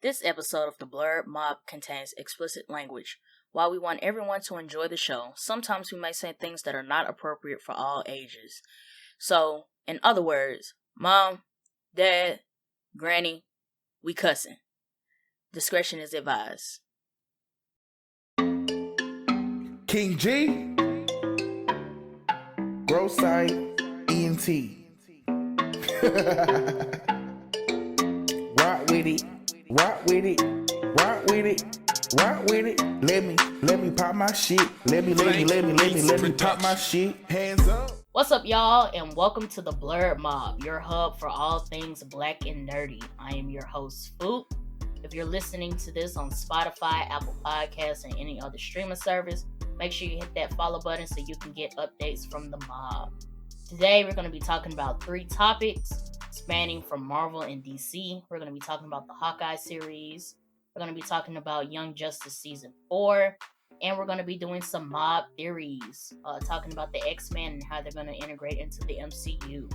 This episode of the Blerd Mob contains explicit language. While we want everyone to enjoy the show, sometimes we may say things that are not appropriate for all ages. So, in other words, Mom, Dad, Granny, we cussing. Discretion is advised. King G, Grow Site, ENT. Rock with it, rock with it, rock with it, rock with it. Let me pop my shit. Let me pop my shit. Hands up. What's up, y'all, and welcome to the Blerd Mob, your hub for all things black and nerdy. I am your host, Phthp. If you're listening to this on Spotify, Apple Podcasts, and any other streaming service, make sure you hit that follow button so you can get updates from the mob. Today, we're going to be talking about 3 topics spanning from Marvel and DC. We're going to be talking about the Hawkeye series. We're going to be talking about Young Justice Season 4. And we're going to be doing some mob theories, talking about the XMen and how they're going to integrate into the MCU.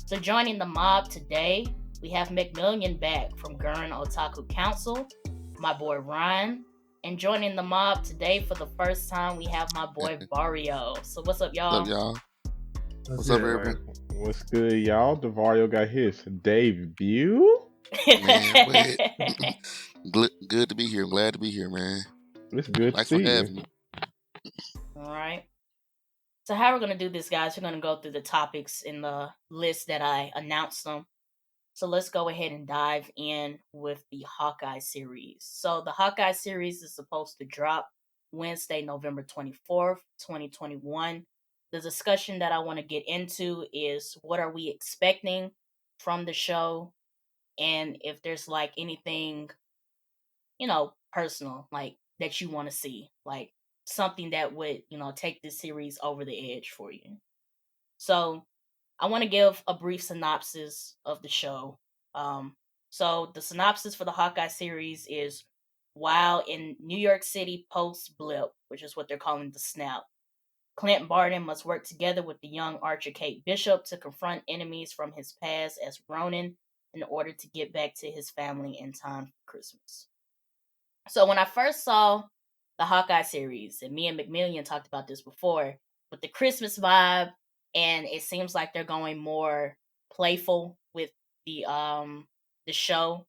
So joining the mob today, we have McMillian back from Gurren Otaku Council, my boy Ryun. And joining the mob today for the first time, we have my boy Vario. So what's up, y'all? What's up, y'all? What's up, everybody? What's good, y'all? The Vario got his debut. Man, good to be here. Glad to be here, man. It's good Thanks to see for having you. me. All right. So how we're going to do this, guys, we're going to go through the topics in the list that I announced them. So let's go ahead and dive in with the Hawkeye series. So the Hawkeye series is supposed to drop Wednesday, November 24th, 2021. The discussion that I want to get into is what are we expecting from the show, and if there's like anything, personal, like that you want to see, like something that would, take this series over the edge for you. So I want to give a brief synopsis of the show. So the synopsis for the Hawkeye series is, while in New York City post-blip, which is what they're calling the snap, Clint Barton must work together with the young archer Kate Bishop to confront enemies from his past as Ronin in order to get back to his family in time for Christmas. So when I first saw the Hawkeye series, and me and McMillian talked about this before, with the Christmas vibe, and it seems like they're going more playful with the show,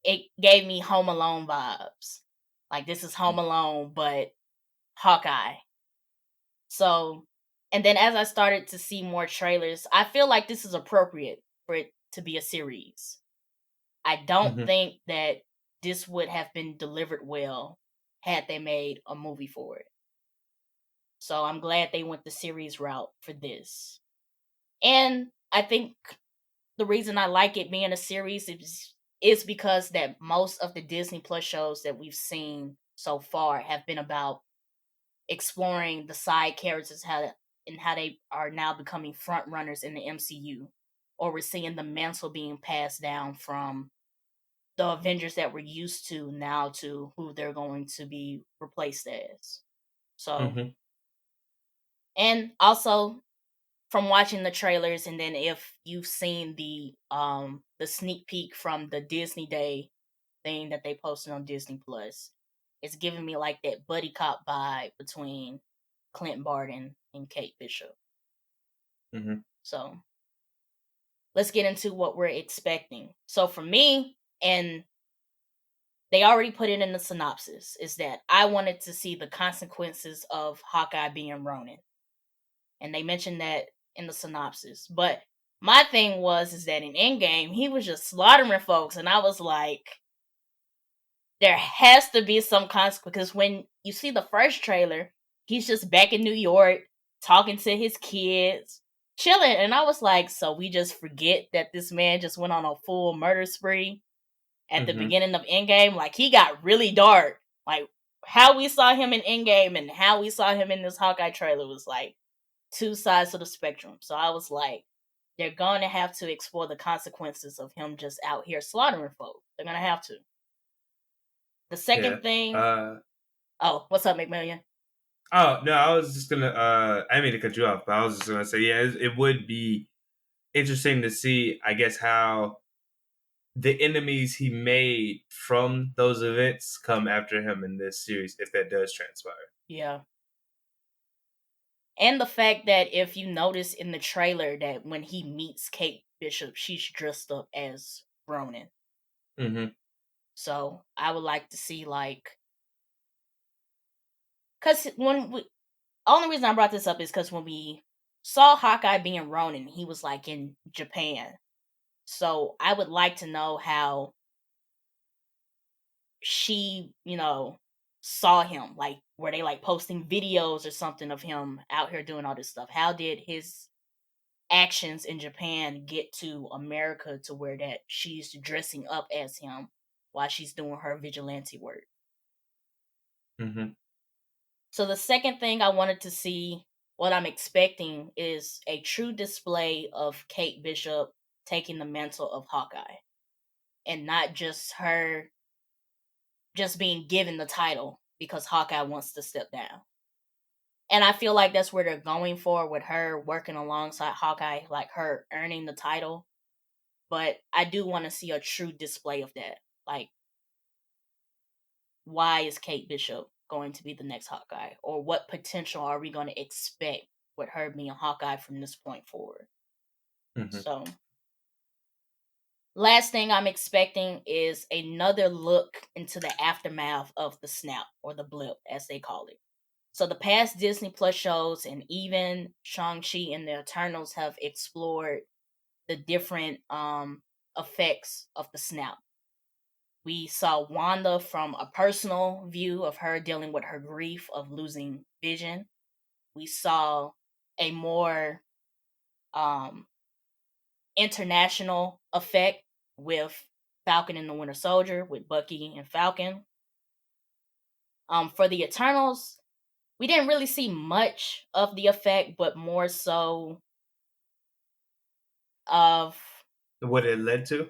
it gave me Home Alone vibes. Like, this is Home Alone, but Hawkeye. So, and then as I started to see more trailers, I feel like this is appropriate for it to be a series. I don't think that this would have been delivered well had they made a movie for it. So I'm glad they went the series route for this. And I think the reason I like it being a series is because that most of the Disney Plus shows that we've seen so far have been about exploring the side characters, how they are now becoming front runners in the MCU, or we're seeing the mantle being passed down from the Avengers that we're used to now to who they're going to be replaced as. So, and also from watching the trailers, and then if you've seen the sneak peek from the Disney Day thing that they posted on Disney Plus, it's giving me like that buddy cop vibe between Clint Barton and Kate Bishop. So let's get into what we're expecting. So for me, and they already put it in the synopsis, is that I wanted to see the consequences of Hawkeye being Ronin. And they mentioned that in the synopsis. But my thing is that in Endgame, he was just slaughtering folks. And I was like, there has to be some consequence. Because when you see the first trailer, he's just back in New York, talking to his kids, chilling. And I was like, so we just forget that this man just went on a full murder spree at the beginning of Endgame? Like, he got really dark. Like, how we saw him in Endgame and how we saw him in this Hawkeye trailer was like 2 sides of the spectrum. So I was like, they're going to have to explore the consequences of him just out here slaughtering folks. They're going to have to. The second thing... what's up, McMillian? Oh, no, I was just going to... I didn't mean to cut you off, but I was just going to say, yeah, it would be interesting to see, I guess, how the enemies he made from those events come after him in this series if that does transpire. Yeah. And the fact that if you notice in the trailer that when he meets Kate Bishop, she's dressed up as Ronin. Mm-hmm. So I would like to see because only reason I brought this up is because when we saw Hawkeye being Ronin, he was in Japan. So I would like to know how she, saw him. Were they posting videos or something of him out here doing all this stuff? How did his actions in Japan get to America to where that she's dressing up as him while she's doing her vigilante work? Mm-hmm. So the second thing I wanted to see, what I'm expecting, is a true display of Kate Bishop taking the mantle of Hawkeye. And not just her just being given the title because Hawkeye wants to step down. And I feel like that's where they're going for with her working alongside Hawkeye, her earning the title. But I do want to see a true display of that. Why is Kate Bishop going to be the next Hawkeye? Or what potential are we going to expect with her being Hawkeye from this point forward? Mm-hmm. So, last thing I'm expecting is another look into the aftermath of the snap, or the blip, as they call it. So the past Disney Plus shows and even Shang-Chi and the Eternals have explored the different effects of the snap. We saw Wanda from a personal view of her dealing with her grief of losing Vision. We saw a more international effect with Falcon and the Winter Soldier, with Bucky and Falcon. For the Eternals, we didn't really see much of the effect, but more so of What it led to,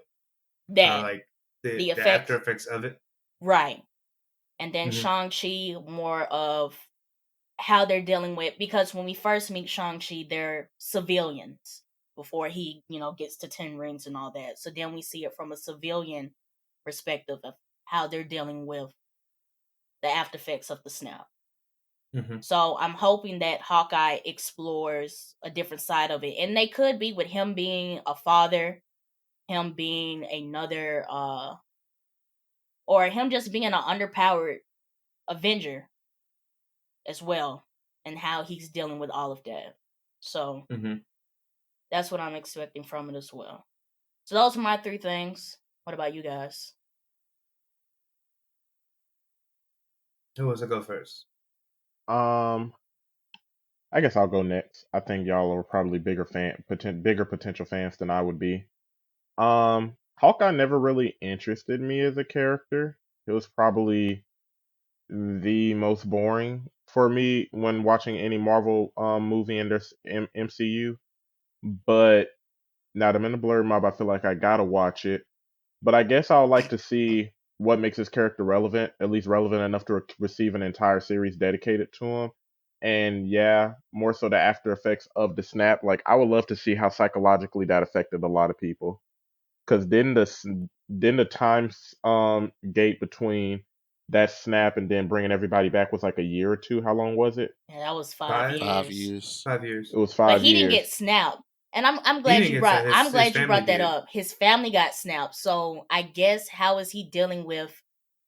that the the effects, after effects of it, right? And then Mhm. Shang-Chi, more of how they're dealing with, because when we first meet Shang-Chi, they're civilians before he, gets to 10 rings and all that. So then we see it from a civilian perspective of how they're dealing with the after effects of the snap. Mhm. So I'm hoping that Hawkeye explores a different side of it. And they could be with him being a father, him being another, or him just being an underpowered Avenger as well, and how he's dealing with all of that. So Mhm. that's what I'm expecting from it as well. So those are my 3 things. What about you guys? Who wants to go first? I guess I'll go next. I think y'all are probably bigger potential fans than I would be. Hawkeye never really interested me as a character. It was probably the most boring for me when watching any Marvel movie in this MCU. But now that I'm in the Blerd mob, I feel like I gotta watch it. But I guess I would like to see what makes his character relevant, at least relevant enough to receive an entire series dedicated to him. And yeah, more so the after effects of the snap. Like I would love to see how psychologically that affected a lot of people. Because then the time gate between that snap and then bringing everybody back was like a year or two. How long was it? Yeah, that was 5 5 5 years. years. 5 It years. was But 5 he didn't get years. snapped. And I'm He glad didn't you get brought to I'm his glad you family brought that did. up. His family got snapped. So I guess how is he dealing with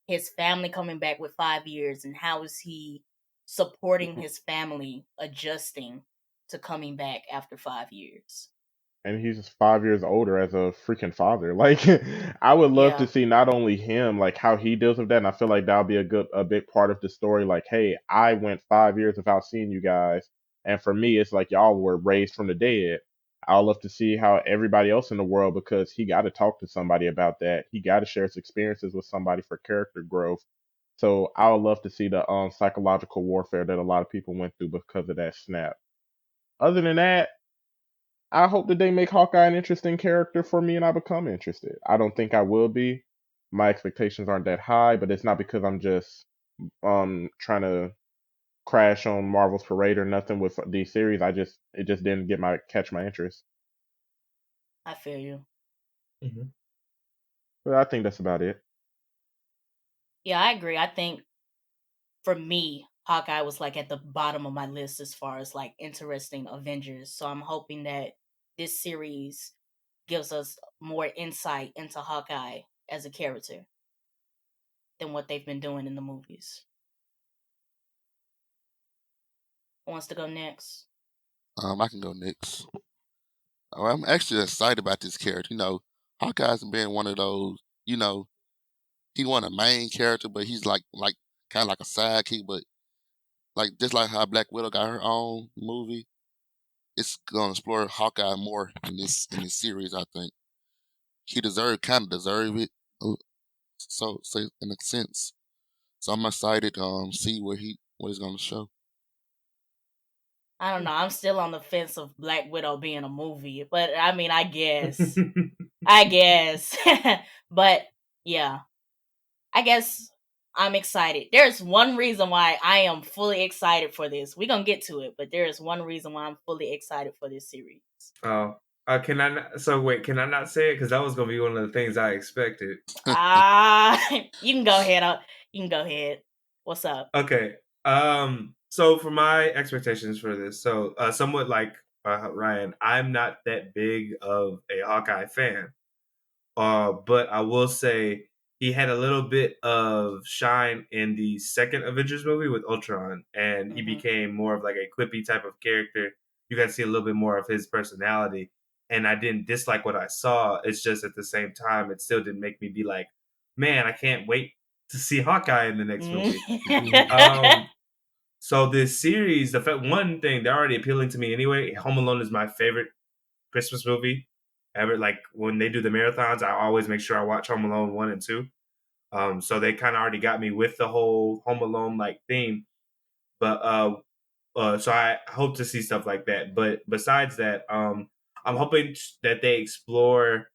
his family coming back with 5 years, and how is he supporting his family adjusting to coming back after 5 years? And he's just 5 years older as a freaking father. Like, I would love to Yeah. see not only him, like how he deals with that, and I feel like that'll be a big part of the story. Like, hey, I went 5 years without seeing you guys, and for me, it's like y'all were raised from the dead. I'll love to see how everybody else in the world, because he got to talk to somebody about that. He got to share his experiences with somebody for character growth. So I would love to see the psychological warfare that a lot of people went through because of that snap. Other than that, I hope that they make Hawkeye an interesting character for me and I become interested. I don't think I will be. My expectations aren't that high, but it's not because I'm just trying to crash on Marvel's parade or nothing with these series. It just didn't get my catch my interest. I feel you. Mhm. But I think that's about it. Yeah, I agree. I think for me, Hawkeye was like at the bottom of my list as far as like interesting Avengers. So I'm hoping that this series gives us more insight into Hawkeye as a character than what they've been doing in the movies. Who wants to go next? I can go next. I'm actually excited about this character. Hawkeye's been one of those. He wasn't a main character, but he's like kind of like a sidekick. But like just like how Black Widow got her own movie, it's gonna explore Hawkeye more in this series. I think he kind of deserve it. So in a sense, so I'm excited see what he's gonna show. I don't know. I'm still on the fence of Black Widow being a movie, but I mean, I guess. But yeah, I guess I'm excited. There's one reason why I am fully excited for this. We're going to get to it, but there is one reason why I'm fully excited for this series. Oh, can I? So wait, can I not say it? Because that was gonna be one of the things I expected. You can go ahead. You can go ahead. What's up? Okay. So for my expectations for this, so somewhat like Ryan, I'm not that big of a Hawkeye fan. But I will say he had a little bit of shine in the second Avengers movie with Ultron, and he became more of like a quippy type of character. You got to see a little bit more of his personality, and I didn't dislike what I saw. It's just at the same time, it still didn't make me be like, man, I can't wait to see Hawkeye in the next movie. So this series, one thing they're already appealing to me anyway. Home Alone is my favorite Christmas movie ever. Like when they do the marathons, I always make sure I watch Home Alone 1 and 2. So they kind of already got me with the whole Home Alone like theme. But so I hope to see stuff like that. But besides that, I'm hoping that they explore.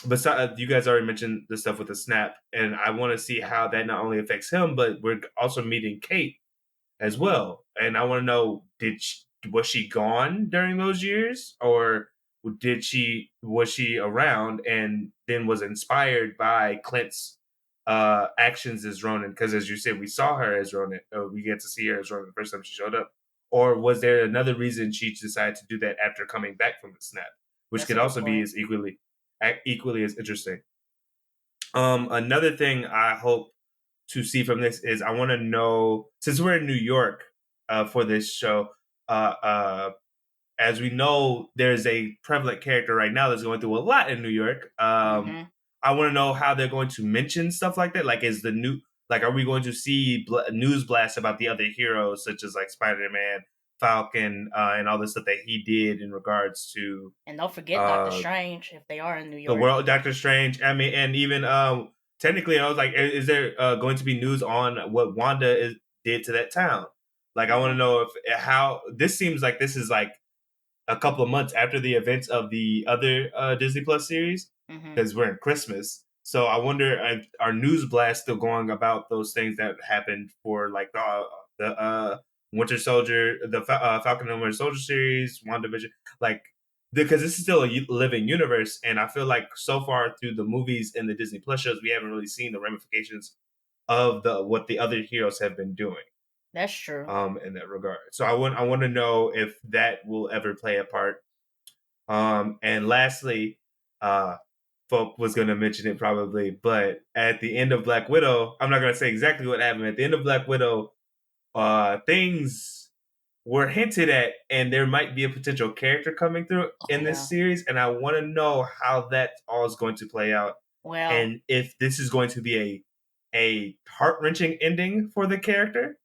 Besides, you guys already mentioned the stuff with the snap, and I want to see how that not only affects him, but we're also meeting Kate as well. And I want to know, was she gone during those years, or was she around and then was inspired by Clint's actions as Ronan? Because as you said, we saw her as Ronan. We get to see her as Ronan the first time she showed up. Or was there another reason she decided to do that after coming back from the snap, which That's could a good also be point. as equally as interesting. Another thing I hope to see from this is I want to know, since we're in New York for this show, uh, uh, as we know, there's a prevalent character right now that's going through a lot in New York. I want to know how they're going to mention stuff like that. Like, are we going to see news blasts about the other heroes, such as like Spider-Man, Falcon, and all the stuff that he did in regards to And don't forget Doctor Strange if they are in New the York. world, Doctor Strange. I mean, and even technically, I was like, is there going to be news on what Wanda did to that town? Like, I want to know how this seems like this is like a couple of months after the events of the other Disney Plus series, because we're in Christmas. So I wonder, are news blasts still going about those things that happened for like the Winter Soldier, the Falcon and Winter Soldier series, WandaVision, like, because this is still a living universe, and I feel like so far through the movies and the Disney Plus shows, we haven't really seen the ramifications of what the other heroes have been doing. That's true. In that regard. So I want to know if that will ever play a part. And lastly, Folk was going to mention it probably, but at the end of Black Widow, I'm not going to say exactly what happened. At the end of Black Widow, things were hinted at, and there might be a potential character coming through in this series, and I want to know how that all is going to play out, and if this is going to be a heart wrenching ending for the character,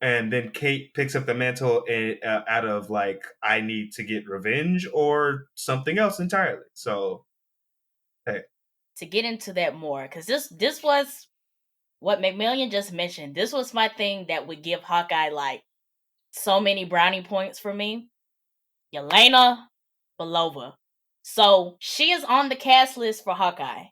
and then Kate picks up the mantle out of like, I need to get revenge or something else entirely. So, hey, to get into that more, because this was what McMillian just mentioned. This was my thing that would give Hawkeye like so many brownie points for me. Yelena Belova. So she is on the cast list for Hawkeye.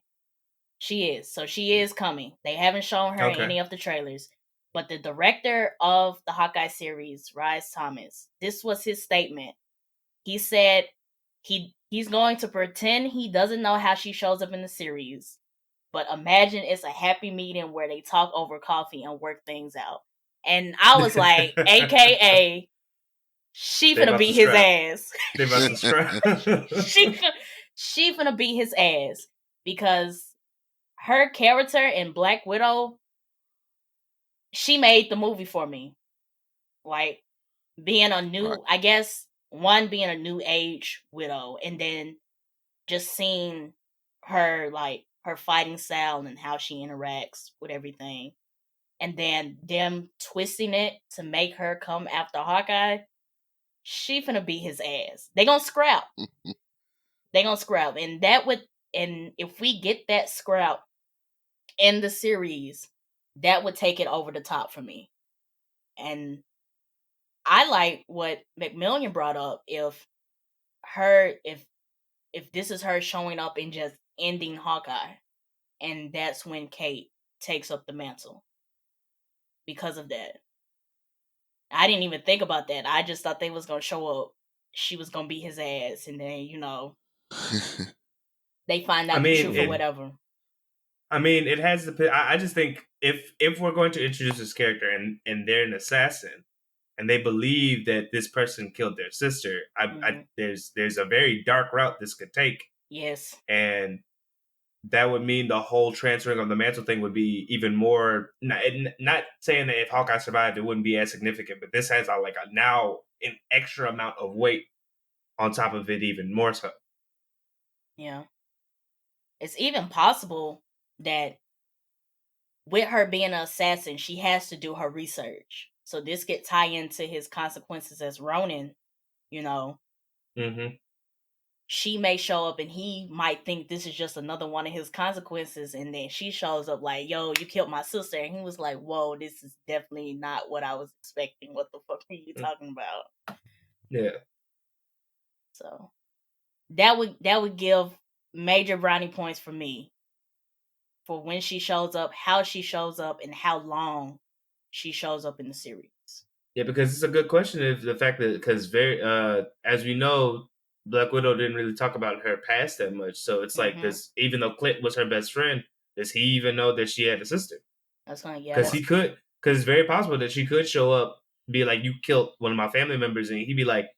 She is. So she is coming. They haven't shown her in any of the trailers. But the director of the Hawkeye series, Rhys Thomas, this was his statement. He said he's going to pretend he doesn't know how she shows up in the series, but imagine it's a happy meeting where they talk over coffee and work things out. And I was like, AKA, she They finna about to beat his scrap. ass. They about to scrap. she finna beat his ass because her character in Black Widow, she made the movie for me. Like being a new, Right. I guess one being a new age widow, and then just seeing her like her fighting style and how she interacts with everything, and then them twisting it to make her come after Hawkeye. She finna beat his ass. They gonna scrap. And that would, and if we get that scrap in the series, that would take it over the top for me. And I like what McMillian brought up. If this is her showing up and just ending Hawkeye, and that's when Kate takes up the mantle because of that. I didn't even think about that. I just thought they was gonna show up. She was gonna beat his ass, and then they find out the truth or whatever. I mean, it has the. I just think if we're going to introduce this character and they're an assassin, and they believe that this person killed their sister, there's a very dark route this could take. Yes, and that would mean the whole transferring of the mantle thing would be even more. Not saying that if Hawkeye survived, it wouldn't be as significant, but this has now an extra amount of weight on top of it, even more so. Yeah, it's even possible that with her being an assassin, she has to do her research. So this could tie into his consequences as Ronin. Mm-hmm. She may show up and he might think this is just another one of his consequences, and then she shows up like, yo, you killed my sister, and he was like, whoa, this is definitely not what I was expecting. What the fuck are you talking about? Yeah. So that would give major brownie points for me for when she shows up, how she shows up, and how long she shows up in the series. Yeah, because it's a good question if the fact that, because as we know, Black Widow didn't really talk about her past that much. So it's like, because even though Clint was her best friend, does he even know that she had a sister? Because it's very possible that she could show up, be like, you killed one of my family members, and he'd be like,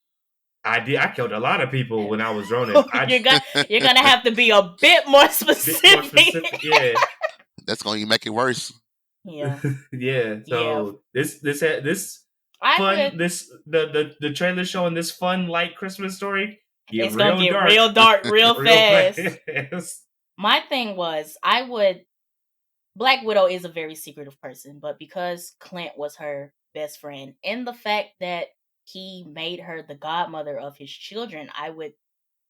I killed a lot of people when I was Ronin. You're gonna have to be a bit more specific. Yeah. That's going to make it worse. Yeah. Yeah. So the trailer showing this fun light Christmas story. It's gonna get real dark real fast. My thing was, Black Widow is a very secretive person, but because Clint was her best friend, and the fact that he made her the godmother of his children, I would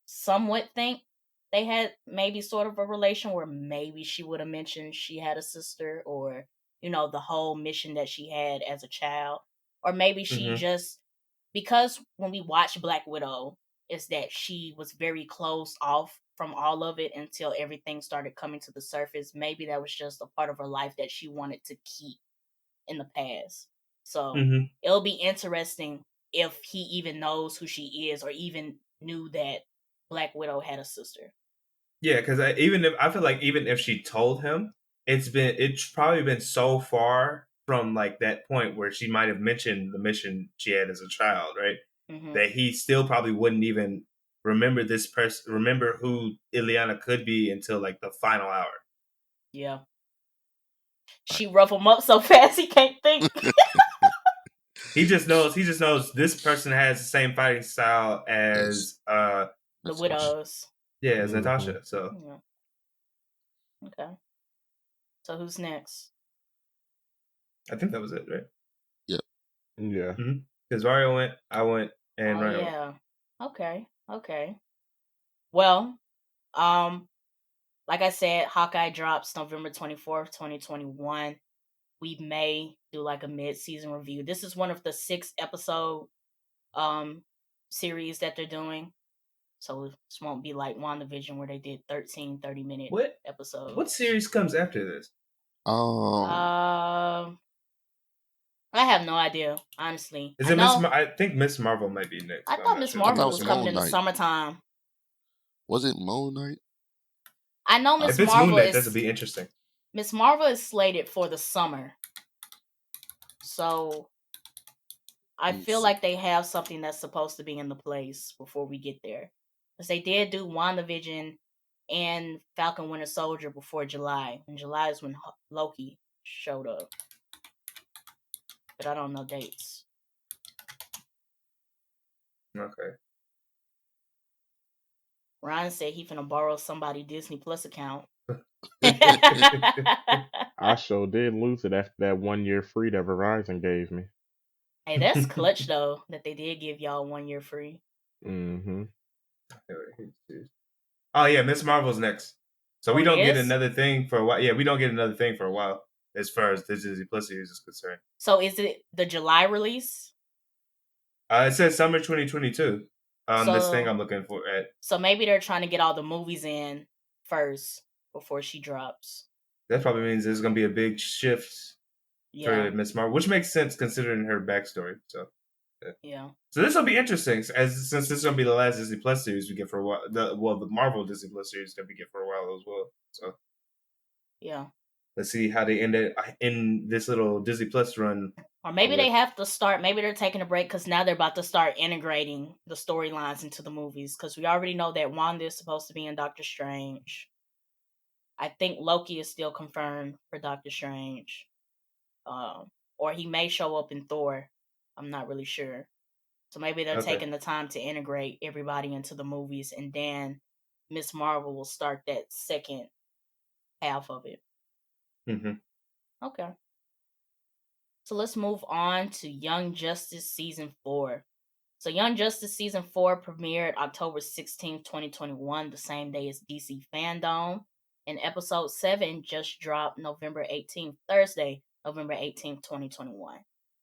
somewhat think they had maybe sort of a relation where maybe she would have mentioned she had a sister, or the whole mission that she had as a child, or maybe she just, because when we watch Black Widow, is that she was very closed off from all of it until everything started coming to the surface. Maybe that was just a part of her life that she wanted to keep in the past. So it'll be interesting if he even knows who she is, or even knew that Black Widow had a sister. Yeah, because I feel like even if she told him, it's probably been so far from like that point where she might have mentioned the mission she had as a child, right? That he still probably wouldn't even remember this person, remember who Yelena could be until like the final hour. Yeah. She rough him up so fast he can't think. He just knows this person has the same fighting style as the Widows. Yeah, as Natasha. So okay. So who's next? I think that was it, right? Yep. Yeah. Because Vario went, I went, and Ryun went. Yeah. Okay. Well, like I said, Hawkeye drops November 24th, 2021. We may do like a mid-season review. This is one of the 6 episode series that they're doing. So this won't be like WandaVision where they did 13 30-minute episodes. What series comes after this? I have no idea, honestly. Is it I think Miss Marvel might be next. I thought Miss Marvel was coming in the summertime. Was it Moon Knight? I know If Miss it's Moon Marvel Knight, this will is be interesting. Miss Marvel is slated for the summer, so I feel like they have something that's supposed to be in the place before we get there. Because they did do WandaVision and Falcon Winter Soldier before July. And July is when Loki showed up. But I don't know dates. Okay. Ryan said he finna borrow somebody Disney Plus account. I sure did lose it after that 1 year free that Verizon gave me. Hey, that's clutch though, that they did give y'all 1 year free. Mm-hmm. Oh yeah, Miss Marvel's next. So we Oh, don't it get is? another thing for a while. Yeah, we don't get another thing for a while as far as the Disney Plus series is concerned. So is it the July release? It says summer 2022 on this thing So I'm looking for at. so maybe they're trying to get all the movies in first before she drops. That probably means there's going to be a big shift Yeah, for Miss Marvel, which makes sense considering her backstory. So yeah. so this will be interesting, since this is going to be the last Disney Plus series we get for a while. The Marvel Disney Plus series that we get for a while as well. So Yeah. let's see how they end it in this little Disney Plus run. Or maybe with- they have to start, maybe they're taking a break because now they're about to start integrating the storylines into the movies. Because we already know that Wanda is supposed to be in Doctor Strange. I think Loki is still confirmed for Doctor Strange. Or he may show up in Thor. I'm not really sure. So maybe they're Okay. taking the time to integrate everybody into the movies, and then Miss Marvel will start that second half of it. Mm-hmm. Okay. So let's move on to Young Justice Season 4. So Young Justice Season 4 premiered October 16th, 2021, the same day as DC Fandom. And Episode 7 just dropped November 18th, Thursday, November 18th, 2021.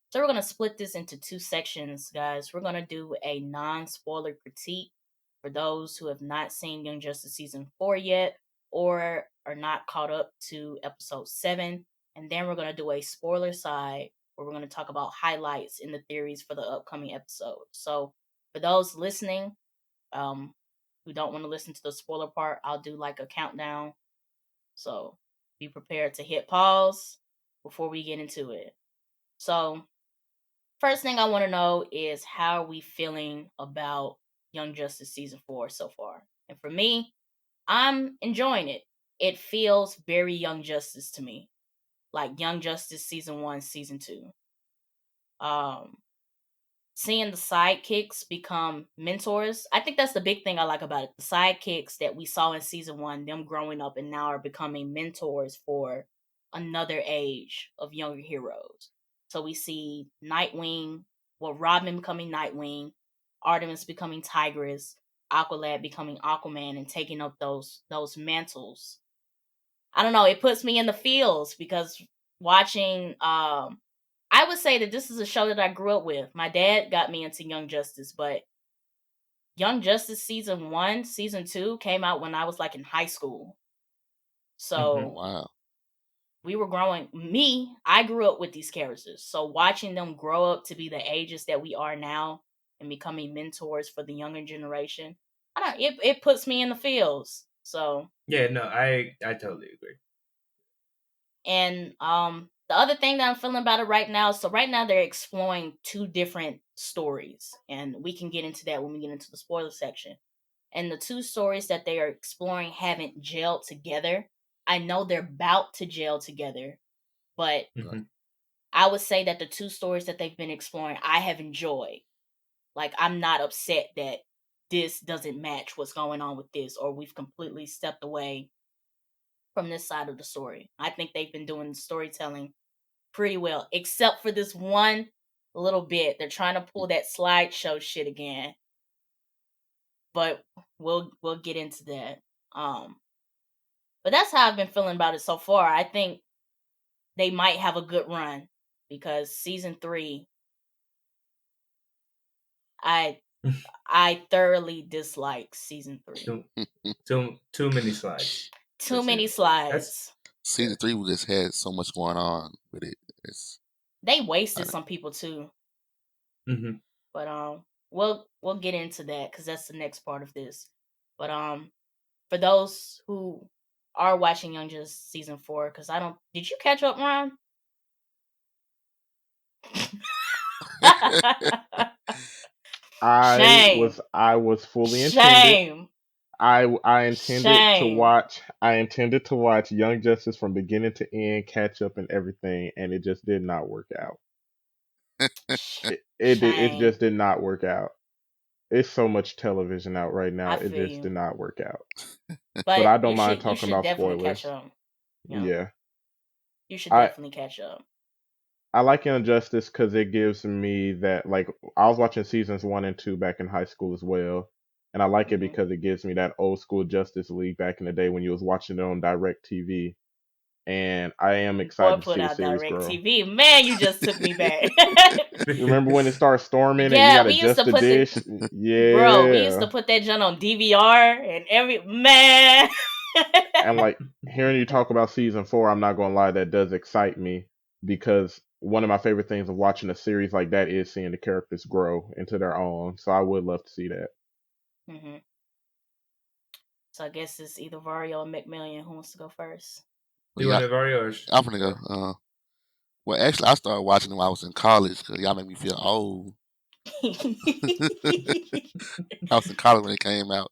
So we're going to split this into two sections, guys. We're going to do a non-spoiler critique for those who have not seen Young Justice Season 4 yet or are not caught up to Episode 7. And then we're going to do a spoiler side where we're going to talk about highlights in the theories for the upcoming episode. So for those listening who don't want to listen to the spoiler part, I'll do like a countdown. So be prepared to hit pause before we get into it. So first thing I want to know is, how are we feeling about Young Justice Season 4 so far? And for me, I'm enjoying it. It feels very Young Justice to me. Like Young Justice Season 1, Season 2. Seeing the sidekicks become mentors, I think that's the big thing I like about it. The sidekicks that we saw in Season 1, them growing up and now are becoming mentors for another age of younger heroes. So we see Nightwing, Robin becoming Nightwing, Artemis becoming Tigress, Aqualad becoming Aquaman and taking up those mantles. I don't know, it puts me in the feels because watching I would say that this is a show that I grew up with. My dad got me into Young Justice, but Young Justice Season 1, Season 2 came out when I was like in high school. So Wow. we were I grew up with these characters. So watching them grow up to be the ages that we are now and becoming mentors for the younger generation, it puts me in the feels. So yeah, no, I totally agree. And the other thing that I'm feeling about it right now, so right now they're exploring two different stories, and we can get into that when we get into the spoiler section. And the two stories that they are exploring haven't gelled together. I know they're about to gel together, but I would say that the two stories that they've been exploring, I have enjoyed. Like, I'm not upset that this doesn't match what's going on with this, or we've completely stepped away from this side of the story. I think they've been doing the storytelling pretty well, except for this one little bit. They're trying to pull that slideshow shit again, but we'll get into that. But that's how I've been feeling about it so far. I think they might have a good run because season 3, I thoroughly dislike season 3. Too many slides. Too many slides. Season 3 just had so much going on with it. They wasted some people too. Mm-hmm. But we'll get into that because that's the next part of this. But for those who are watching Young Justice season 4 because I don't. Did you catch up, Ron? Shame. I was fully intended. Shame. I intended to Shame. watch. I intended to watch Young Justice from beginning to end, catch up and everything, and it just did not work out. It Shame. just did not work out. It's so much television out right now. I It feel just you. did not work out. But But I don't you mind should talking about definitely catch spoilers. up. You know, Yeah, you should I definitely catch up. I like Young Justice because it gives me that, like, I was watching seasons 1 and 2 back in high school as well, and I like it Hmm. because it gives me that old school Justice League back in the day when you was watching it on Direct TV. And I am Boy, excited to put see the out series Direct grow. TV. Man, you just took me back. You remember when it started storming and you Yeah, had to we used to adjust the put the dish? bro. We used to Yeah. put that junk on DVR and every man. And like hearing you talk about season 4, I'm not gonna lie, that does excite me because one of my favorite things of watching a series like that is seeing the characters grow into their own. So I would love to see that. Hmm. So I guess it's either Vario or McMillian. Who wants to go first? Well, You want to Vario or I'm gonna go. Well, actually, I started watching them when I was in college because y'all make me feel old. I was in college when it came out.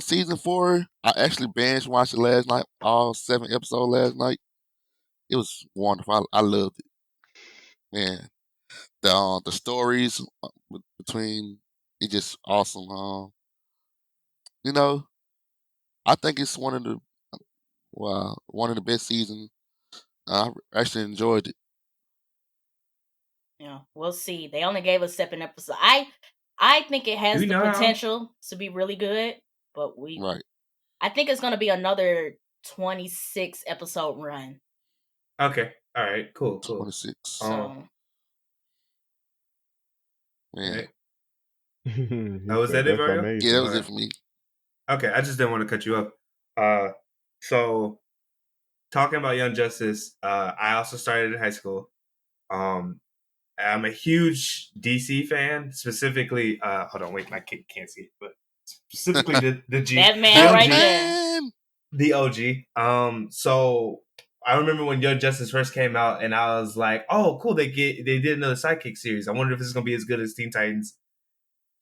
Season 4, I actually binge watched it last night, all 7 episodes last night. It was wonderful. I loved it, man. The stories between it just awesome. You know, I think it's one of the best seasons. I actually enjoyed it. Yeah, we'll see. They only gave us 7 episodes. I think it do has you the know how? potential to be really good, but Right, I think it's gonna be another 26 episode run. Okay, all right, cool. 26. Um, So all Man, right. He Was said that it, that's Vario? yeah, that amazing. was it Or for me. okay, I just didn't want to cut you up. So talking about Young Justice, I also started in high school. Um, I'm a huge DC fan, specifically. Hold on, wait, my kid can't see it, but specifically the that the man right OG, there. Batman. the OG. So I remember when Young Justice first came out, and I was like, "Oh, cool! They did another sidekick series. I wonder if this is gonna be as good as Teen Titans."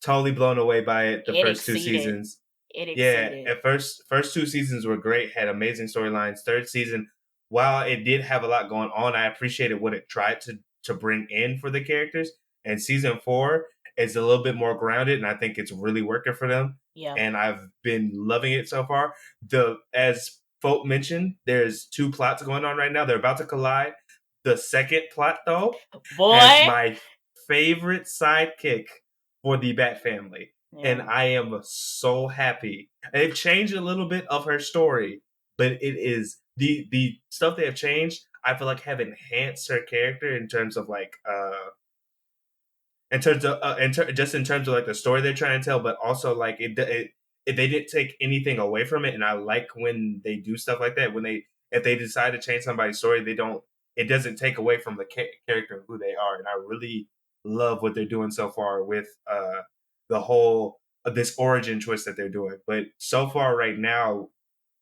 Totally blown away by it. The It first 2 exceeded. seasons. It Yeah, exceeded. at first 2 seasons were great, had amazing storylines. Third season, while it did have a lot going on, I appreciated what it tried to bring in for the characters. And season 4 is a little bit more grounded, and I think it's really working for them. Yeah. And I've been loving it so far. As Folk mentioned, there's 2 plots going on right now. They're about to collide. The second plot, though, has Boy. my favorite sidekick for the Bat family, and Yeah. I am so happy. They've changed a little bit of her story, but it is the stuff they have changed. I feel like have enhanced her character in terms of like just in terms of like the story they're trying to tell, but also like it they didn't take anything away from it, and I like when they do stuff like that. When they if they decide to change somebody's story, they don't. It doesn't take away from the character of who they are, and I really love what they're doing so far with the whole this origin twist that they're doing. But so far right now,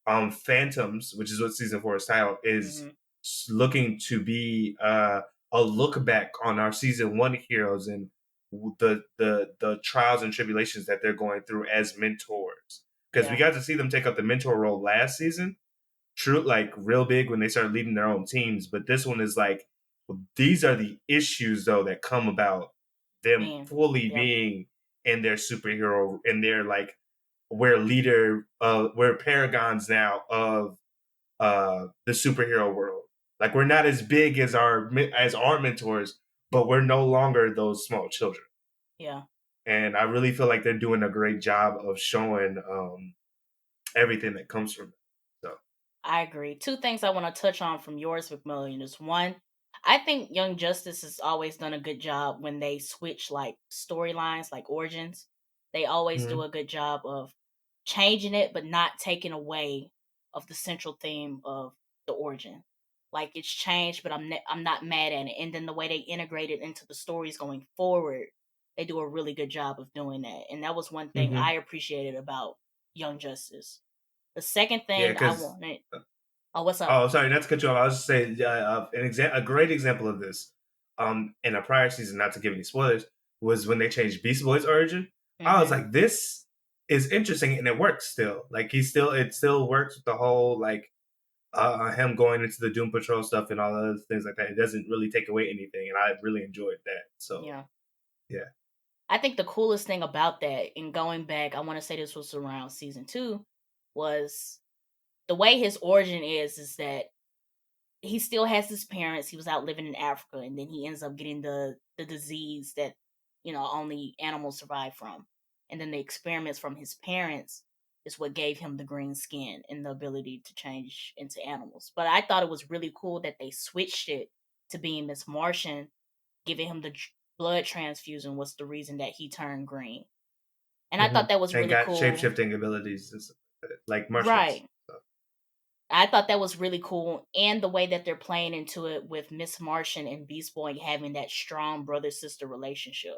Phantoms, which is what season 4 is titled, is Hmm. looking to be a look back on our season 1 heroes and the trials and tribulations that they're going through as mentors. Because we Yeah. got to see them take up the mentor role last season, true, like real big when they started leading their own teams. But this one is like these are the issues though that come about them Man. fully Yep. being in their superhero in their like we're paragons now of the superhero world. Like we're not as big as our mentors, but we're no longer those small children. Yeah. And I really feel like they're doing a great job of showing everything that comes from it. So I agree. 2 things I want to touch on from yours, McMillian, is one, I think Young Justice has always done a good job when they switch like storylines, like origins. They always do mhm. a good job of changing it, but not taking away of the central theme of the origin. Like it's changed, but I'm not mad at it. And then the way they integrate it into the stories going forward, they do a really good job of doing that. And that was one thing Mhm. I appreciated about Young Justice. The second Yeah, thing I because wanted. Oh, what's up? oh, sorry, not to cut you off. I was just saying a great example of this, in a prior season, not to give any spoilers, was when they changed Beast Boy's origin. I was Mm-hmm. like, this is interesting, and it works still. Like it still works with the whole like him going into the Doom Patrol stuff and all those things like that. It doesn't really take away anything, and I really enjoyed that. So Yeah. yeah. I think the coolest thing about that, and going back, I want to say this was around season 2, was the way his origin is that he still has his parents. He was out living in Africa, and then he ends up getting the disease that only animals survive from. And then the experiments from his parents is what gave him the green skin and the ability to change into animals. But I thought it was really cool that they switched it to being Miss Martian, giving him the blood transfusion was the reason that he turned green. And I thought that was And really got shape cool. shifting abilities and stuff like that, like mushrooms. Right. I thought that was really cool, and the way that they're playing into it with Miss Martian and Beast Boy having that strong brother-sister relationship.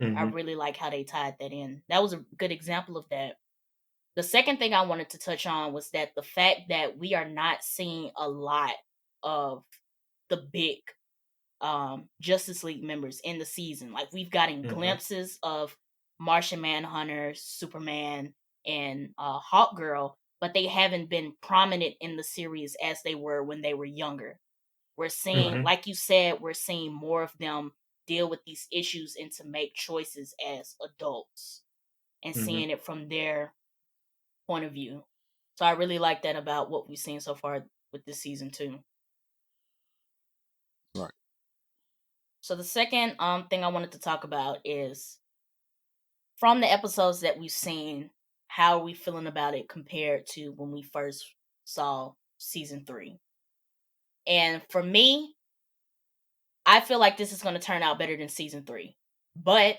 I really like how they tied that in. That was a good example of that. The second thing I wanted to touch on was that the fact that we are not seeing a lot of the big Justice League members in the season. Like, we've gotten glimpses of Martian Manhunter, Superman, and Hawkgirl, but they haven't been prominent in the series as they were when they were younger. We're seeing, like you said, we're seeing more of them deal with these issues and to make choices as adults and seeing it from their point of view. So I really like that about what we've seen so far with this season 2. Right. So the second thing I wanted to talk about is, from the episodes that we've seen, how are we feeling about it compared to when we first saw season 3? And for me, I feel like this is going to turn out better than season 3. But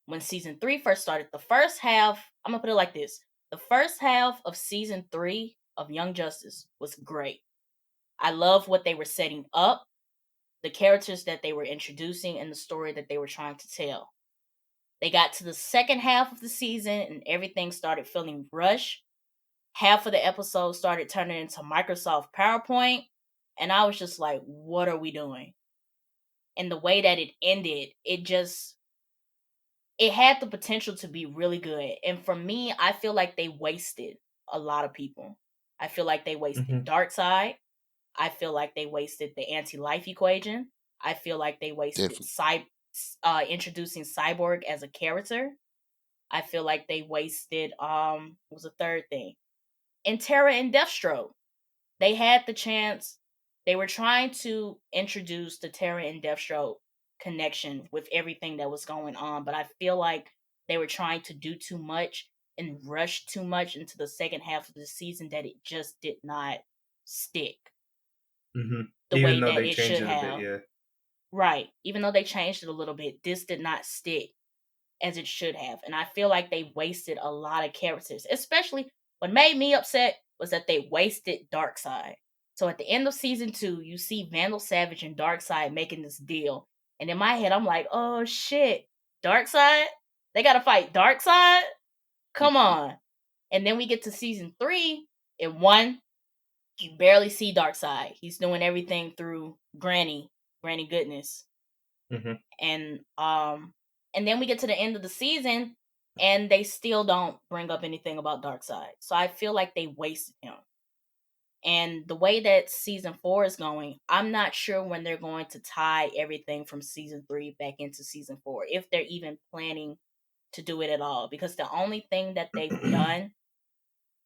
when season 3 first started, the first half, I'm going to put it like this. The first half of season 3 of Young Justice was great. I love what they were setting up, the characters that they were introducing, and the story that they were trying to tell. They got to the second half of the season and everything started feeling rushed. Half of the episodes started turning into Microsoft PowerPoint. And I was just like, what are we doing? And the way that it ended, it had the potential to be really good. And for me, I feel like they wasted a lot of people. I feel like they wasted Darkseid. I feel like they wasted the anti-life equation. I feel like they wasted introducing Cyborg as a character. I feel like they wasted what was the third thing? And Terra and Deathstroke. They had the chance. They were trying to introduce the Terra and Deathstroke connection with everything that was going on, but I feel like they were trying to do too much and rush too much into the second half of the season that it just did not stick the Even way though that they it changed should it a have. bit, yeah. Right. Even though they changed it a little bit, this did not stick as it should have. And I feel like they wasted a lot of characters. Especially, what made me upset was that they wasted Darkseid. So at the end of season 2, you see Vandal Savage and Darkseid making this deal. And in my head, I'm like, oh shit, Darkseid? They gotta fight Darkseid? Come on. And then we get to season 3, and 1, you barely see Darkseid. He's doing everything through Granny Goodness. And then we get to the end of the season and they still don't bring up anything about Darkseid. So I feel like they wasted him. And the way that season 4 is going, I'm not sure when they're going to tie everything from season 3 back into season 4, if they're even planning to do it at all. Because the only thing that they've done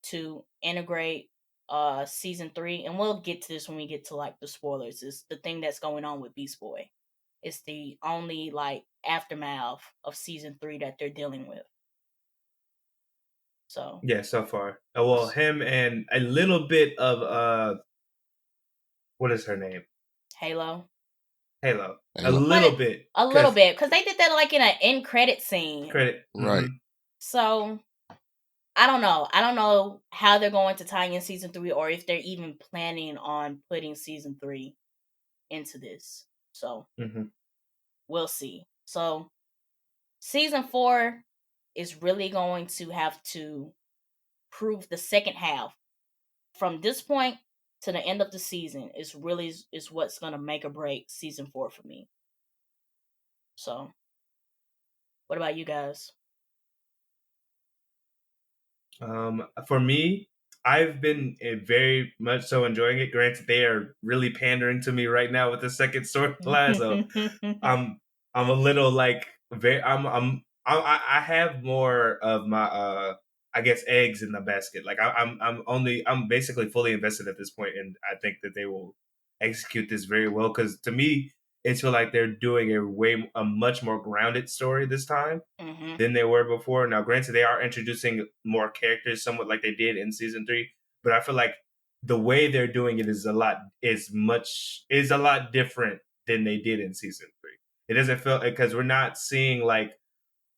to integrate season 3, and we'll get to this when we get to like the spoilers, is the thing that's going on with Beast Boy. It's the only like aftermath of season 3 that they're dealing with. So yeah, so far. Well, him and a little bit of what is her name? Halo. A little bit. A little bit, because they did that like in an end credit scene. Right. So I don't know. I don't know how they're going to tie in season 3, or if they're even planning on putting season 3 into this. So we'll see. So season 4 is really going to have to prove the second half. from this point to the end of the season is what's gonna make or break season 4 for me. So, what about you guys? For me, I've been very much so enjoying it. Granted, they are really pandering to me right now with the second storyline, so I'm a little like very I have more of my I guess eggs in the basket. Like I'm basically fully invested at this point, and I think that they will execute this very well. Because to me, it's feel like they're doing a much more grounded story this time Mm-hmm. than they were before. Now, granted, they are introducing more characters, somewhat like they did in season 3, but I feel like the way they're doing it is a lot different than they did in season 3. It doesn't feel because we're not seeing like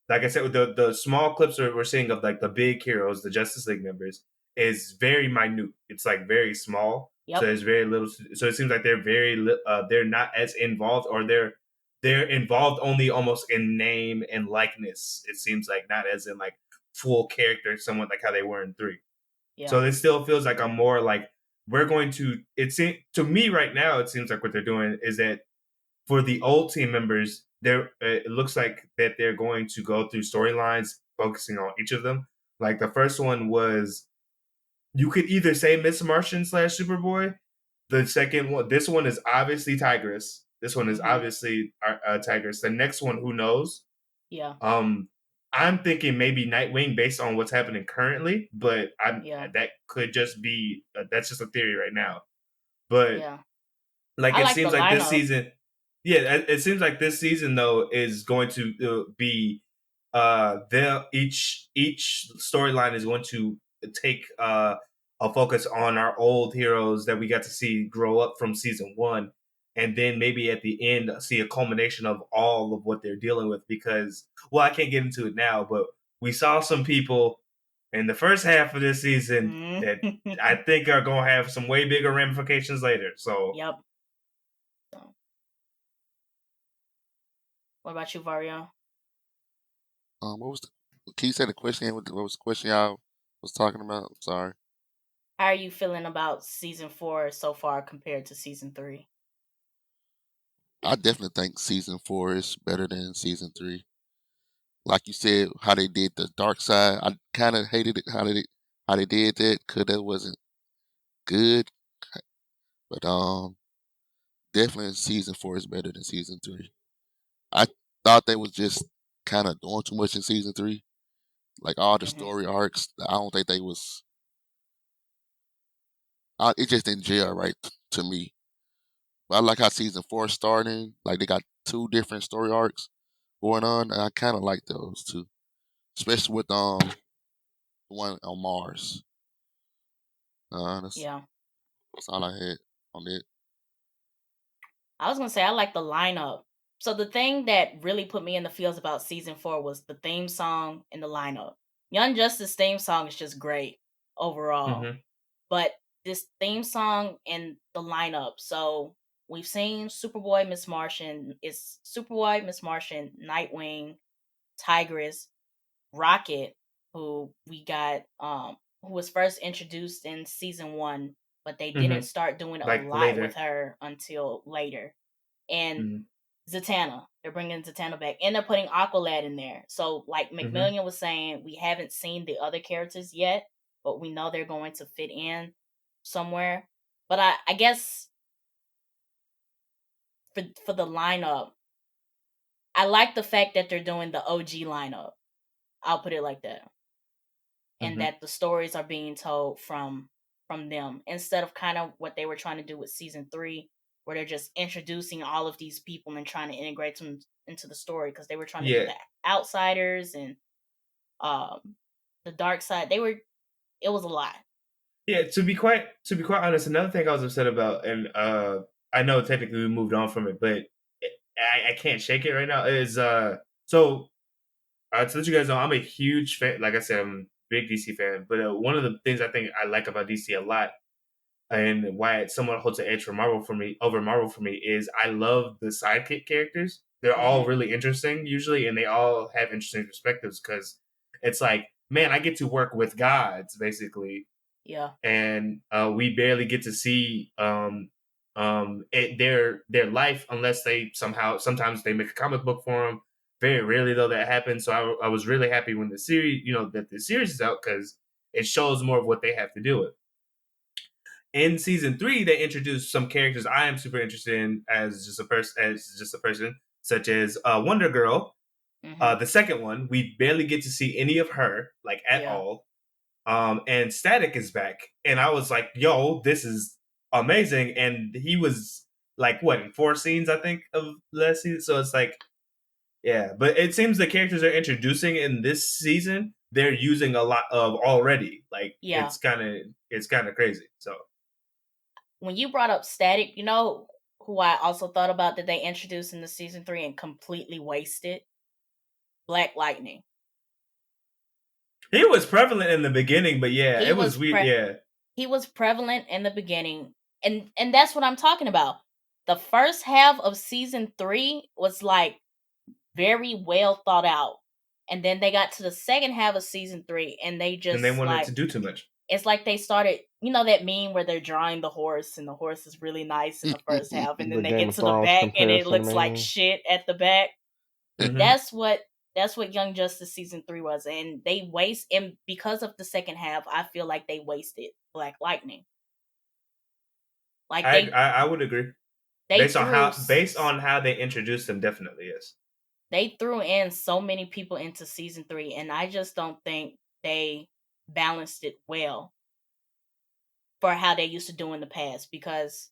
I said, with the small clips we're seeing of like the big heroes, the Justice League members, is very minute. It's like very small, so Yep. there's very little. So it seems like they're not as involved, or they're involved only almost in name and likeness. It seems like not as in like full character, somewhat like how they were in 3. Yeah. So it still feels like I'm more like we're going to. It seems to me right now. It seems like what they're doing is that for the old team members, it looks like that they're going to go through storylines focusing on each of them. Like the first one was, you could either say Miss Martian / Superboy. The second one, this one is obviously Tigress. This one is obviously Tigress. The next one, who knows? Yeah. I'm thinking maybe Nightwing based on what's happening currently, but that could just be that's just a theory right now. But like it seems like this season. Yeah, it seems like this season though is going to be each storyline is going to take a focus on our old heroes that we got to see grow up from season 1, and then maybe at the end see a culmination of all of what they're dealing with. Because, well, I can't get into it now, but we saw some people in the first half of this season that I think are going to have some way bigger ramifications later. So yep. What about you, Vario? What was can you say the question? What was the question y'all was talking about? I'm sorry. How are you feeling about season 4 so far compared to season 3? I definitely think season 4 is better than season 3. Like you said, how they did the dark side, I kind of hated it how they did that because that wasn't good. But definitely season 4 is better than season 3. I thought they was just kind of doing too much in season 3. Like all the story arcs, I don't think they was. It just didn't gel right to me. But I like how season 4 is starting. Like they got 2 different story arcs going on, and I kind of like those too, especially with the one on Mars. That's all I had on that. I was gonna say I like the lineup. So the thing that really put me in the feels about season 4 was the theme song and the lineup. Young Justice theme song is just great overall. But this theme song and the lineup. So we've seen Superboy, Miss Martian. It's Superboy, Miss Martian, Nightwing, Tigress, Rocket, who we got who was first introduced in season 1, but they didn't start doing a lot later with her until later. And Zatanna, they're bringing Zatanna back, and they're putting Aqualad in there. So, like McMillian was saying, we haven't seen the other characters yet, but we know they're going to fit in somewhere. But I guess for the lineup, I like the fact that they're doing the OG lineup. I'll put it like that. And that the stories are being told from them, instead of kind of what they were trying to do with season 3, where they're just introducing all of these people and trying to integrate them into the story, because they were trying to do the outsiders and the dark side. It was a lot. Yeah, to be quite honest, another thing I was upset about, and I know technically we moved on from it, but I can't shake it right now, is so to let you guys know, I'm a huge fan. Like I said, I'm a big DC fan, but one of the things I think I like about DC a lot, and why it somewhat holds an edge for Marvel for me is I love the sidekick characters. They're all really interesting usually, and they all have interesting perspectives, because it's like, man, I get to work with gods basically. Yeah. And we barely get to see their life unless they sometimes they make a comic book for them. Very rarely though that happens. So I was really happy when the series, that the series is out, because it shows more of what they have to deal with. In season 3, they introduced some characters I am super interested in as just a person, such as Wonder Girl. Mm-hmm. The second one, we barely get to see any of her, like, at Yeah. all. And Static is back, and I was like, "Yo, this is amazing!" And he was like, what, in 4 scenes, I think, of last season. So it's like, yeah. But it seems the characters they're introducing in this season, they're using a lot of already. Like, Yeah. it's kind of crazy. So When you brought up Static, you know who I also thought about that they introduced in the season 3 and completely wasted? Black Lightning. he was prevalent in the beginning, but yeah, He it was was weird. Yeah, He was prevalent in the beginning, and that's what I'm talking about. The first half of season 3 was like very well thought out, and then they got to the second half of season 3, and they and they just wanted like, to do too much. it's like they started, that meme where they're drawing the horse and the horse is really nice in the first half, and The then they Game get of to the Thrones back and it comparison looks like meme. shit at the back. Mhm. That's what Young Justice season 3 was, and because of the second half, I feel like they wasted Black Lightning. Like I would agree. they Based threw on how they introduced them, definitely yes. they threw in so many people into season 3, and I just don't think they balanced it well for how they used to do in the past, because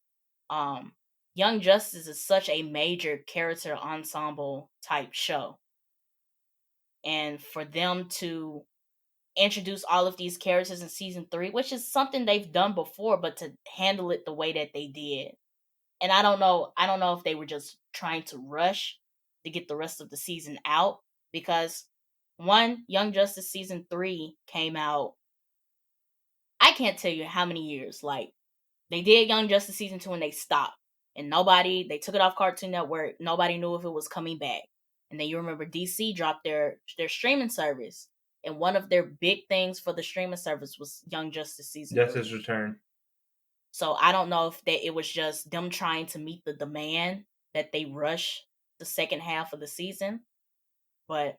Young Justice is such a major character ensemble type show, and for them to introduce all of these characters in season 3, which is something they've done before, but to handle it the way that they did, and I don't know if they were just trying to rush to get the rest of the season out, because Young Justice season 3 came out, I can't tell you how many years. Like, they did Young Justice season 2 and they stopped, and they took it off Cartoon Network. Nobody knew if it was coming back. And then you remember DC dropped their streaming service, and one of their big things for the streaming service was Young Justice season 3. Justice Return. So I don't know if it was just them trying to meet the demand that they rush the second half of the season. But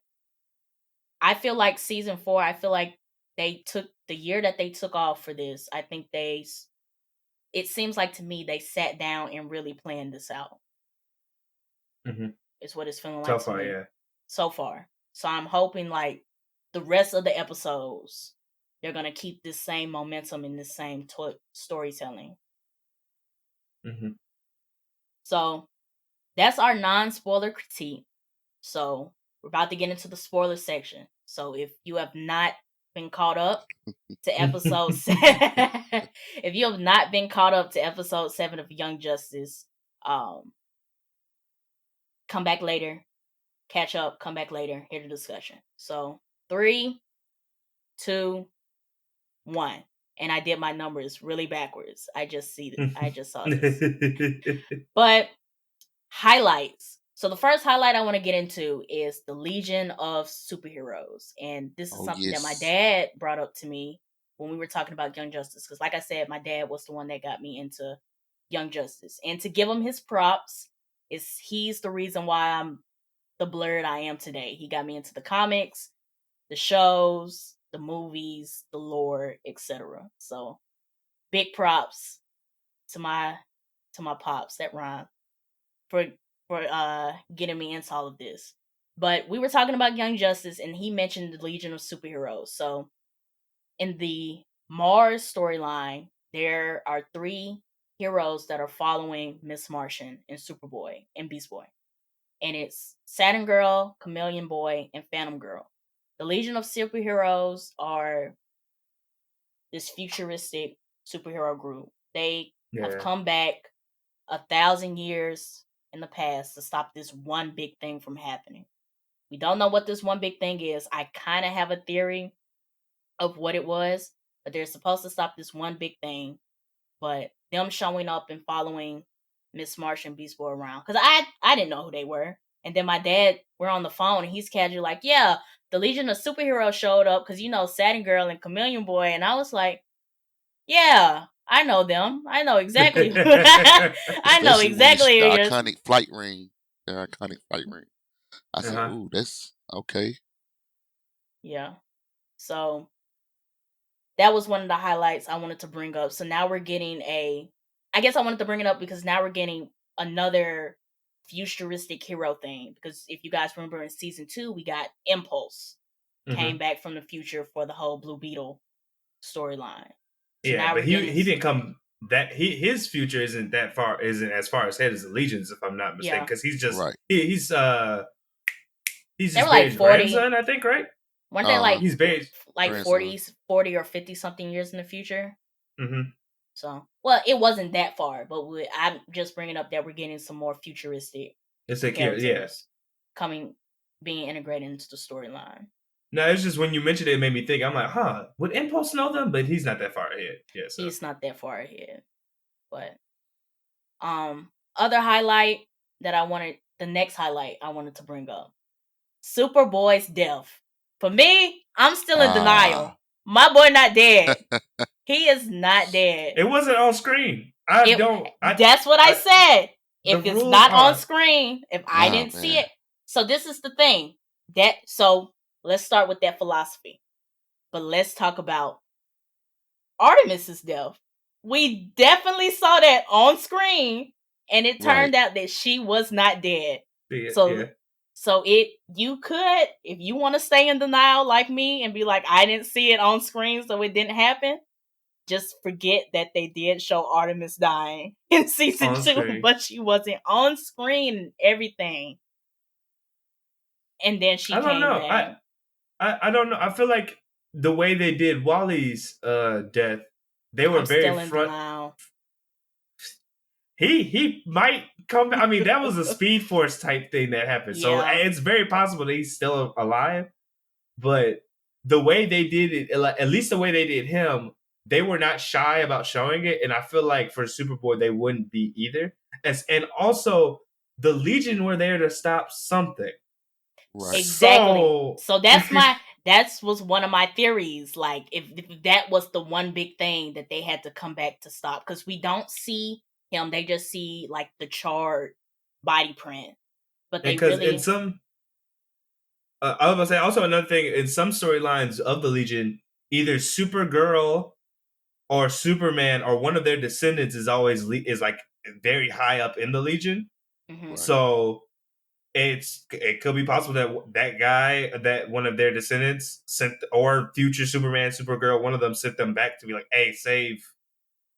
I feel like season 4, I feel like they took the year that they took off for this. I think it seems like to me they sat down and really planned this out. Mm-hmm. It's what it's feeling like So to far, me. yeah. So far. So I'm hoping like the rest of the episodes, they're going to keep this same momentum and this same storytelling. Mm-hmm. So that's our non-spoiler critique. So we're about to get into the spoiler section. So if you have not been caught up to episode 7, if you have not been caught up to episode 7 of Young Justice, come back later, catch up, come back later, hear the discussion. So 3, 2, 1. And I did my numbers really backwards. I just saw this. But highlights. So the first highlight I want to get into is the Legion of Superheroes. And this is something that my dad brought up to me when we were talking about Young Justice. Because like I said, my dad was the one that got me into Young Justice. And to give him his props, he's the reason why I'm the Blerd I am today. He got me into the comics, the shows, the movies, the lore, etc. So big props to my pops, that rhyme, for getting me into all of this. But we were talking about Young Justice, and he mentioned the Legion of Superheroes. So in the Mars storyline, there are 3 heroes that are following Miss Martian and Superboy and Beast Boy. And it's Saturn Girl, Chameleon Boy, and Phantom Girl. The Legion of Superheroes are this futuristic superhero group. They have come back 1,000 years in the past to stop this one big thing from happening. We don't know what this one big thing is. I kind of have a theory of what it was, but they're supposed to stop this one big thing. But them showing up and following Miss Martian and Beast Boy around, because I didn't know who they were. And then my dad, we're on the phone, and he's casually like, yeah, the Legion of Superheroes showed up because, Saturn Girl and Chameleon Boy. And I was like, Yeah, I know them. I know exactly. I know Especially when it's exactly the who you're. iconic flight ring. Their iconic flight ring. I said, Uh-huh. ooh, that's okay. Yeah. So that was one of the highlights I wanted to bring up. So now we're getting I guess I wanted to bring it up because now we're getting another futuristic hero thing. Because if you guys remember in season 2, we got Impulse came back from the future for the whole Blue Beetle storyline. So Yeah, now but we're he getting didn't come his future isn't as far ahead as Legion's, if I'm not mistaken, yeah. because he's just Right. he's They just were like Barry's 40. grandson, I think, right? Weren't they like He's Barry's. Grandson. 40 or 50 something years in the future? Mm-hmm. So, well, it wasn't that far, but I'm just bringing up that we're getting some more futuristic It's like characters being integrated into the storyline. No, it's just when you mentioned it, it made me think. I'm like, huh, would Impulse know them? But he's not that far ahead. Yeah, so He's not that far ahead. But other highlight that the next highlight I wanted to bring up. Superboy's death. For me, I'm still in denial. My boy not dead. He is not dead. it wasn't on screen. That's what I said. If it's rules not on are- screen, if I didn't see it. So this is the thing. So let's start with that philosophy. But let's talk about Artemis's death. We definitely saw that on screen, and it turned out that she was not dead. So you could, if you want to stay in denial like me and be like, I didn't see it on screen, so it didn't happen. Just forget that they did show Artemis dying in season 2, screen. But she wasn't on screen and everything. And then she came back. I don't know. I feel like the way they did Wally's death, they were very still in denial. He might come. I mean, that was a Speed Force type thing that happened, so it's very possible that he's still alive. But the way they did it, at least the way they did him, they were not shy about showing it, and I feel like for Superboy they wouldn't be either. And also, the Legion were there to stop something. Right. Exactly. So that was one of my theories. Like if that was the one big thing that they had to come back to stop, because we don't see him, they just see like the charred body print. But they really in some. I was about to say also another thing in some storylines of the Legion, either Supergirl or Superman or one of their descendants is always is like very high up in the Legion. Mm-hmm. So it could be possible that guy, that one of their descendants sent, or future Superman, Supergirl, one of them sent them back to be like, hey, save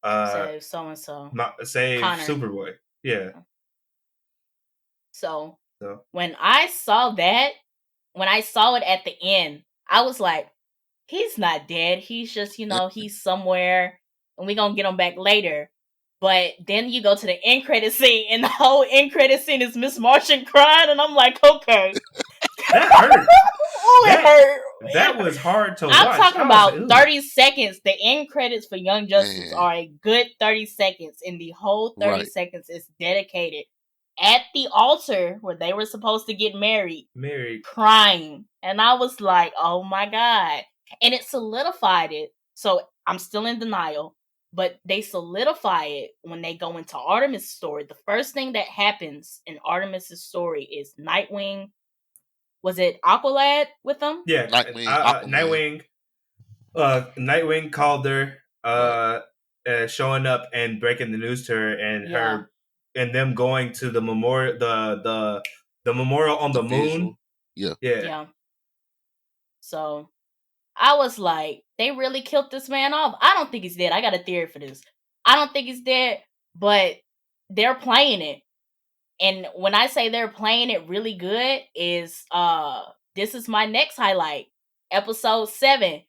so and so, save Connor. Superboy. Yeah. So when I saw it at the end, I was like, he's not dead. He's just, he's somewhere, and we're gonna get him back later. But then you go to the end credit scene, and the whole end credit scene is Miss Martian crying, and I'm like, okay. That hurt. It hurt. That was hard to watch. I'm talking about 30 seconds. The end credits for Young Justice are a good 30 seconds, and the whole 30 seconds is dedicated at the altar where they were supposed to get married, crying. And I was like, oh my God. And it solidified it. So I'm still in denial, but they solidify it when they go into Artemis' story. The first thing that happens in Artemis' story is Nightwing. Was it Aqualad with them? Yeah, Nightwing. Nightwing called her, showing up and breaking the news to her, and her and them going to the memorial, the memorial on the moon. Yeah. So I was like, they really killed this man off. I don't think he's dead. I got a theory for this. I don't think he's dead, but they're playing it. And when I say they're playing it really good, is this is my next highlight. Episode 7.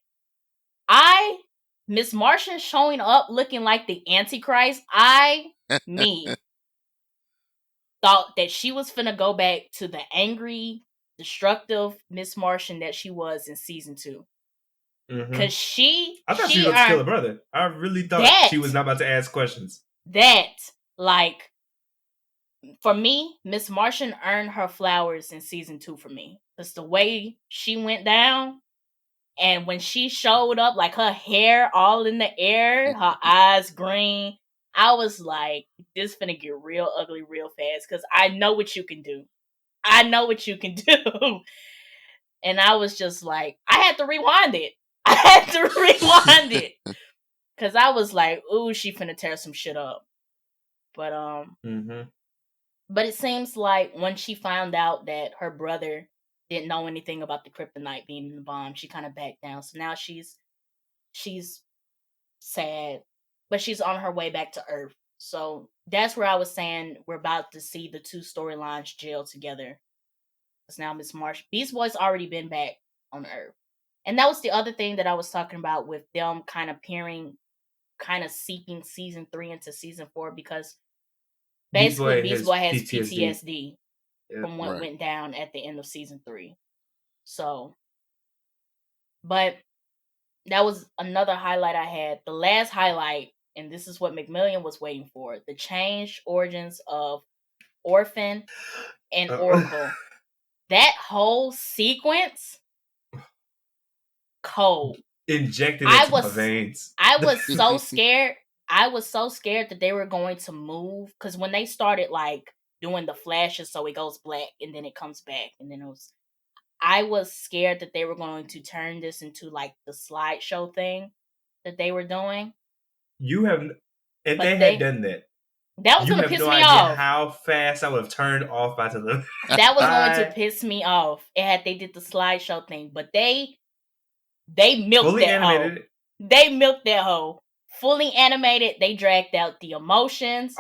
Miss Martian showing up looking like the Antichrist. Thought that she was finna go back to the angry, destructive Miss Martian that she was in season 2. Because I thought she was about to kill her brother. I really thought she was not about to ask questions. For me, Miss Martian earned her flowers in season 2 for me. Because the way she went down, And when she showed up, like her hair all in the air, her eyes green, I was like, this finna get real ugly real fast because I know what you can do. I know what you can do. And I was just like, I had to rewind it. I had to rewind it. Because I was like, ooh, she finna tear some shit up. But, but it seems like when she found out that her brother didn't know anything about the kryptonite being in the bomb, she kind of backed down. So now she's sad, but she's on her way back to Earth. So that's where I was saying we're about to see the two storylines gel together. Because now Miss Marsh, Beast Boy's already been back on Earth. And that was the other thing that I was talking about with them kind of pairing, kind of seeping season 3 into season 4, because basically Beast Boy has PTSD from what went down at the end of season 3. So, but that was another highlight I had. The last highlight, and this is what McMillian was waiting for, the changed origins of Orphan and Oracle. That whole sequence, cold. Injected into my veins. I was so scared. I was so scared that they were going to move, because when they started like doing the flashes, so it goes black and then it comes back, and then I was scared that they were going to turn this into like the slideshow thing that they were doing. If they had done that, that was going to piss me off. You have no idea how fast I would have turned off by the. That was going to piss me off. They did the slideshow thing, but they milked fully that animated. Hoe. They milked that hoe. Fully animated. They dragged out the emotions.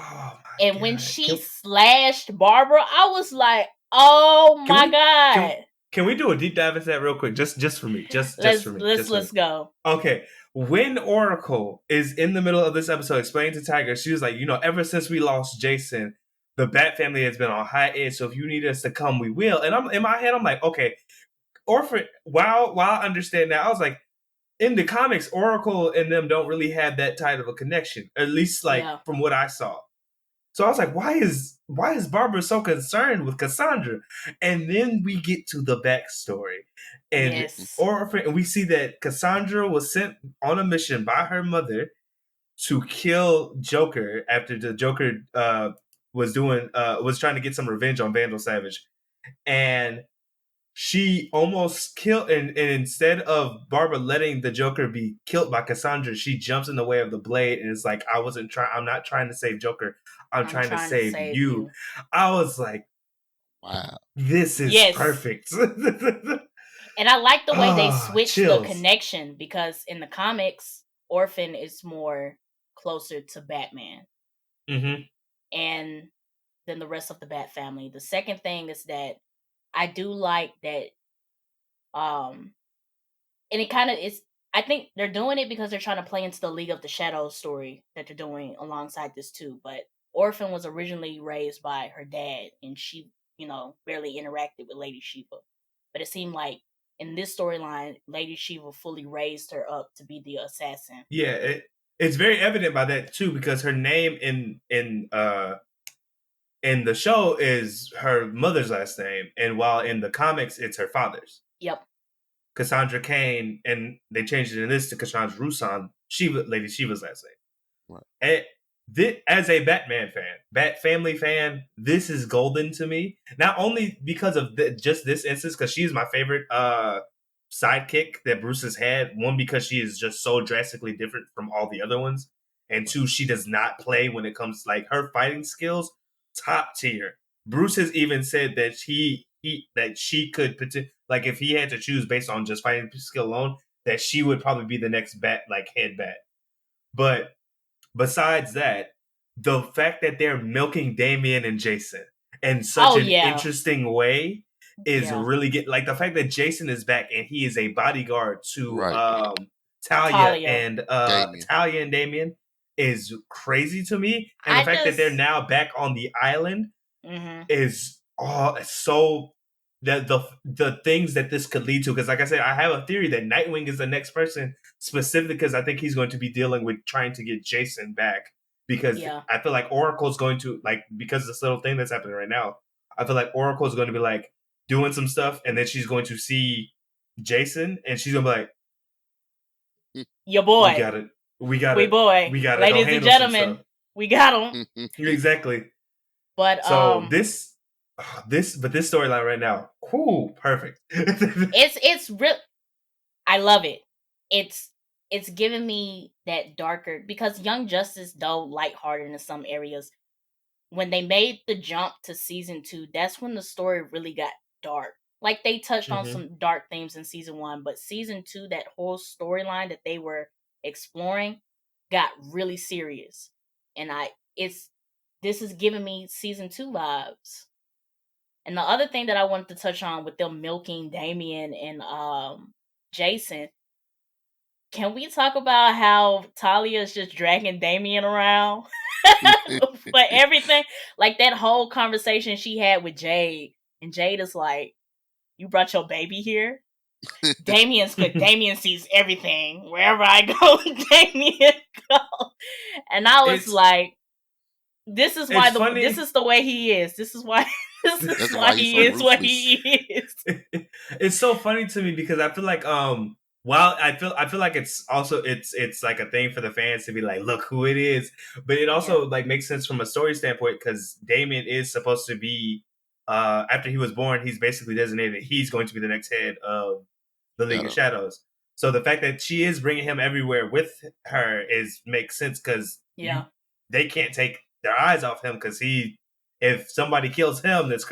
And God. When she slashed Barbara, I was like, "Oh my God!" Can we do a deep dive into that real quick? Just for me. Just for me. Let's go. Okay. When Oracle is in the middle of this episode explaining to Tiger, she was like, ever since we lost Jason, the Bat family has been on high edge. So if you need us to come, we will. And I'm in my head, I'm like, okay, Orphan. While I understand that, I was like, in the comics, Oracle and them don't really have that tight of a connection, at least from what I saw. So I was like, why is Barbara so concerned with Cassandra? And then we get to the backstory. And Orphan, and we see that Cassandra was sent on a mission by her mother to kill Joker after the Joker was trying to get some revenge on Vandal Savage. And she almost killed, and instead of Barbara letting the Joker be killed by Cassandra, she jumps in the way of the blade, and it's like, I'm not trying to save Joker. I'm trying to save you. I was like, wow, this is perfect. And I like the way they switched the connection, because in the comics, Orphan is more closer to Batman. Mm-hmm. And than the rest of the Bat family. The second thing is that I do like that, and it kind of is, I think they're doing it because they're trying to play into the League of the Shadows story that they're doing alongside this too. But Orphan was originally raised by her dad, and she, barely interacted with Lady Shiva. But it seemed like in this storyline, Lady Shiva fully raised her up to be the assassin. Yeah, it's very evident by that too, because her name in the show is her mother's last name, and while in the comics it's her father's. Yep. Cassandra Cain, and they changed it in this to Cassandra Rusan, Lady Shiva's last name. Right. And as a Batman fan, Bat family fan, this is golden to me. Not only because of just this instance, because she's my favorite sidekick that Bruce has had. One, because she is just so drastically different from all the other ones, and two, she does not play when it comes to her fighting skills. Top tier. Bruce has even said that she could if he had to choose based on just fighting skill alone, that she would probably be the next Bat, head Bat. But besides that, the fact that they're milking Damian and Jason in such an interesting way is really good. The fact that Jason is back and he is a bodyguard to Talia and Damian is crazy to me, and the fact that they're now back on the island is so the things that this could lead to. Because like I said, I have a theory that Nightwing is the next person, specifically because I think he's going to be dealing with trying to get Jason back, because I feel like Oracle's going to, because of this little thing that's happening right now, I feel like Oracle's going to be doing some stuff, and then she's going to see Jason and she's gonna be like, Your boy. We got it. Boy. We got to Ladies and gentlemen, we got him. Exactly. But so this storyline right now, cool, perfect. it's real. I love it. It's giving me that darker, because Young Justice, though lighthearted in some areas, when they made the jump to season 2, that's when the story really got dark. Like, they touched on some dark themes in season 1, but season 2, that whole storyline that they were exploring got really serious. And this is giving me season 2 vibes. And the other thing that I wanted to touch on with them milking Damian and Jason, can we talk about how Talia is just dragging Damian around for everything? Like, that whole conversation she had with Jade, and Jade is like, "You brought your baby here?" Damian's good. Damian sees everything. Wherever I go, Damian goes. And I was like, this is why this is the way he is. This is why he is what he is. It's so funny to me because I feel like while I feel like it's also it's like a thing for the fans to be like, look who it is, but it also like makes sense from a story standpoint, because Damian is supposed to be after he was born, he's basically designated he's going to be the next head of the League of Shadows. So the fact that she is bringing him everywhere with her makes sense, because they can't take their eyes off him, because if somebody kills him, that's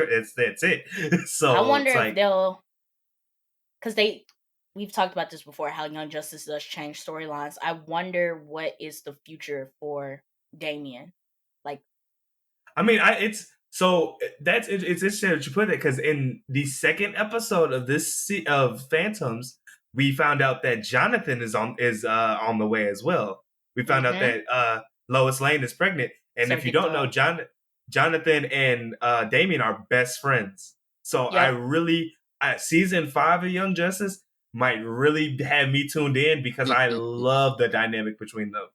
it. So I wonder if they'll, because we've talked about this before, how Young Justice does change storylines. I wonder what is the future for Damian. Like, I mean, it's interesting that you put it, because in the second episode of of Phantoms, we found out that Jonathan is on the way as well. We found out that Lois Lane is pregnant, and if you don't know, Jonathan and Damian are best friends. So season 5 of Young Justice might really have me tuned in, because I love the dynamic between them.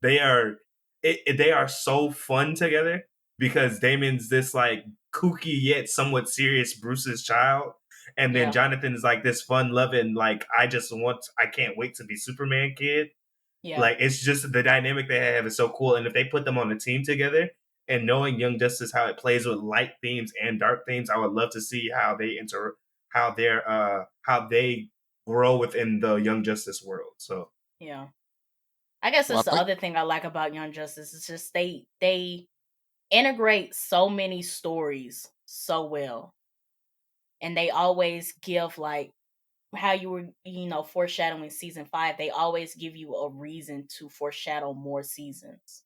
They are so fun together, because Damian's this like kooky yet somewhat serious Bruce's child, and then Jonathan is like this fun loving, like I can't wait to be Superman kid. Like, it's just the dynamic they have is so cool, and if they put them on a team together, and knowing Young Justice, how it plays with light themes and dark themes, I would love to see how they how they grow within the Young Justice world. So I guess that's the other thing I like about Young Justice. It's just they integrate so many stories so well, and they always give, like how you were foreshadowing season 5, they always give you a reason to foreshadow more seasons.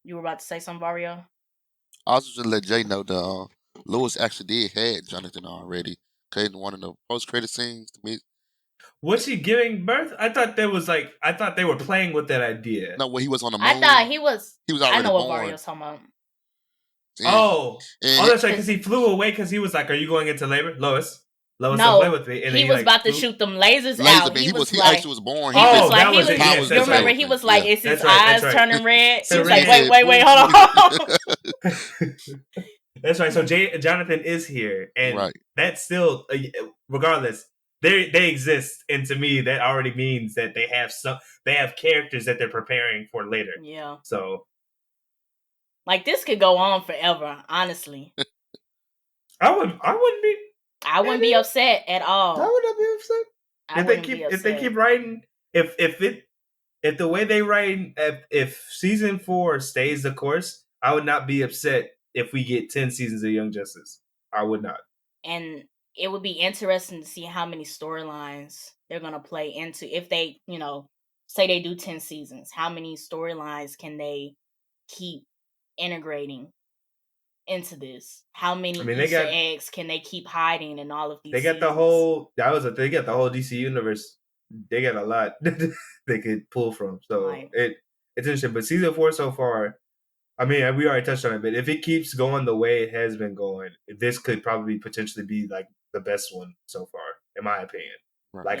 You were about to say something, Vario? I was just let Jay know the Lewis actually did had Jonathan already. Okay, in one of the post-credit scenes to me. Was she giving birth? I thought they were playing with that idea. No, when he was on the moon. I thought he was already I know born. what Vario's talking about. That's right, because he flew away, because he was like, "Are you going into labor, Lois? Lois, no, play with me." And he was about to shoot them lasers out. He actually was born. You remember he was like, "Is his eyes turning red?" He was like, "Wait, hold on." That's right. So Jonathan is here, and that's still, regardless, they exist, and to me, that already means that they have characters that they're preparing for later. Yeah. So, like, this could go on forever. Honestly, I wouldn't be upset at all. I would not be upset if they keep writing. If the way they write, if season 4 stays the course, I would not be upset if we get 10 seasons of Young Justice. I would not. And it would be interesting to see how many storylines they're gonna play into. If they, say they do 10 seasons, how many storylines can they keep integrating into this? How many Easter eggs can they keep hiding in all of these? They got the whole DC universe. They got a lot they could pull from. So it's interesting. But season 4 so far, I mean, we already touched on it, but if it keeps going the way it has been going, this could probably potentially be like the best one so far, in my opinion. Right. Like,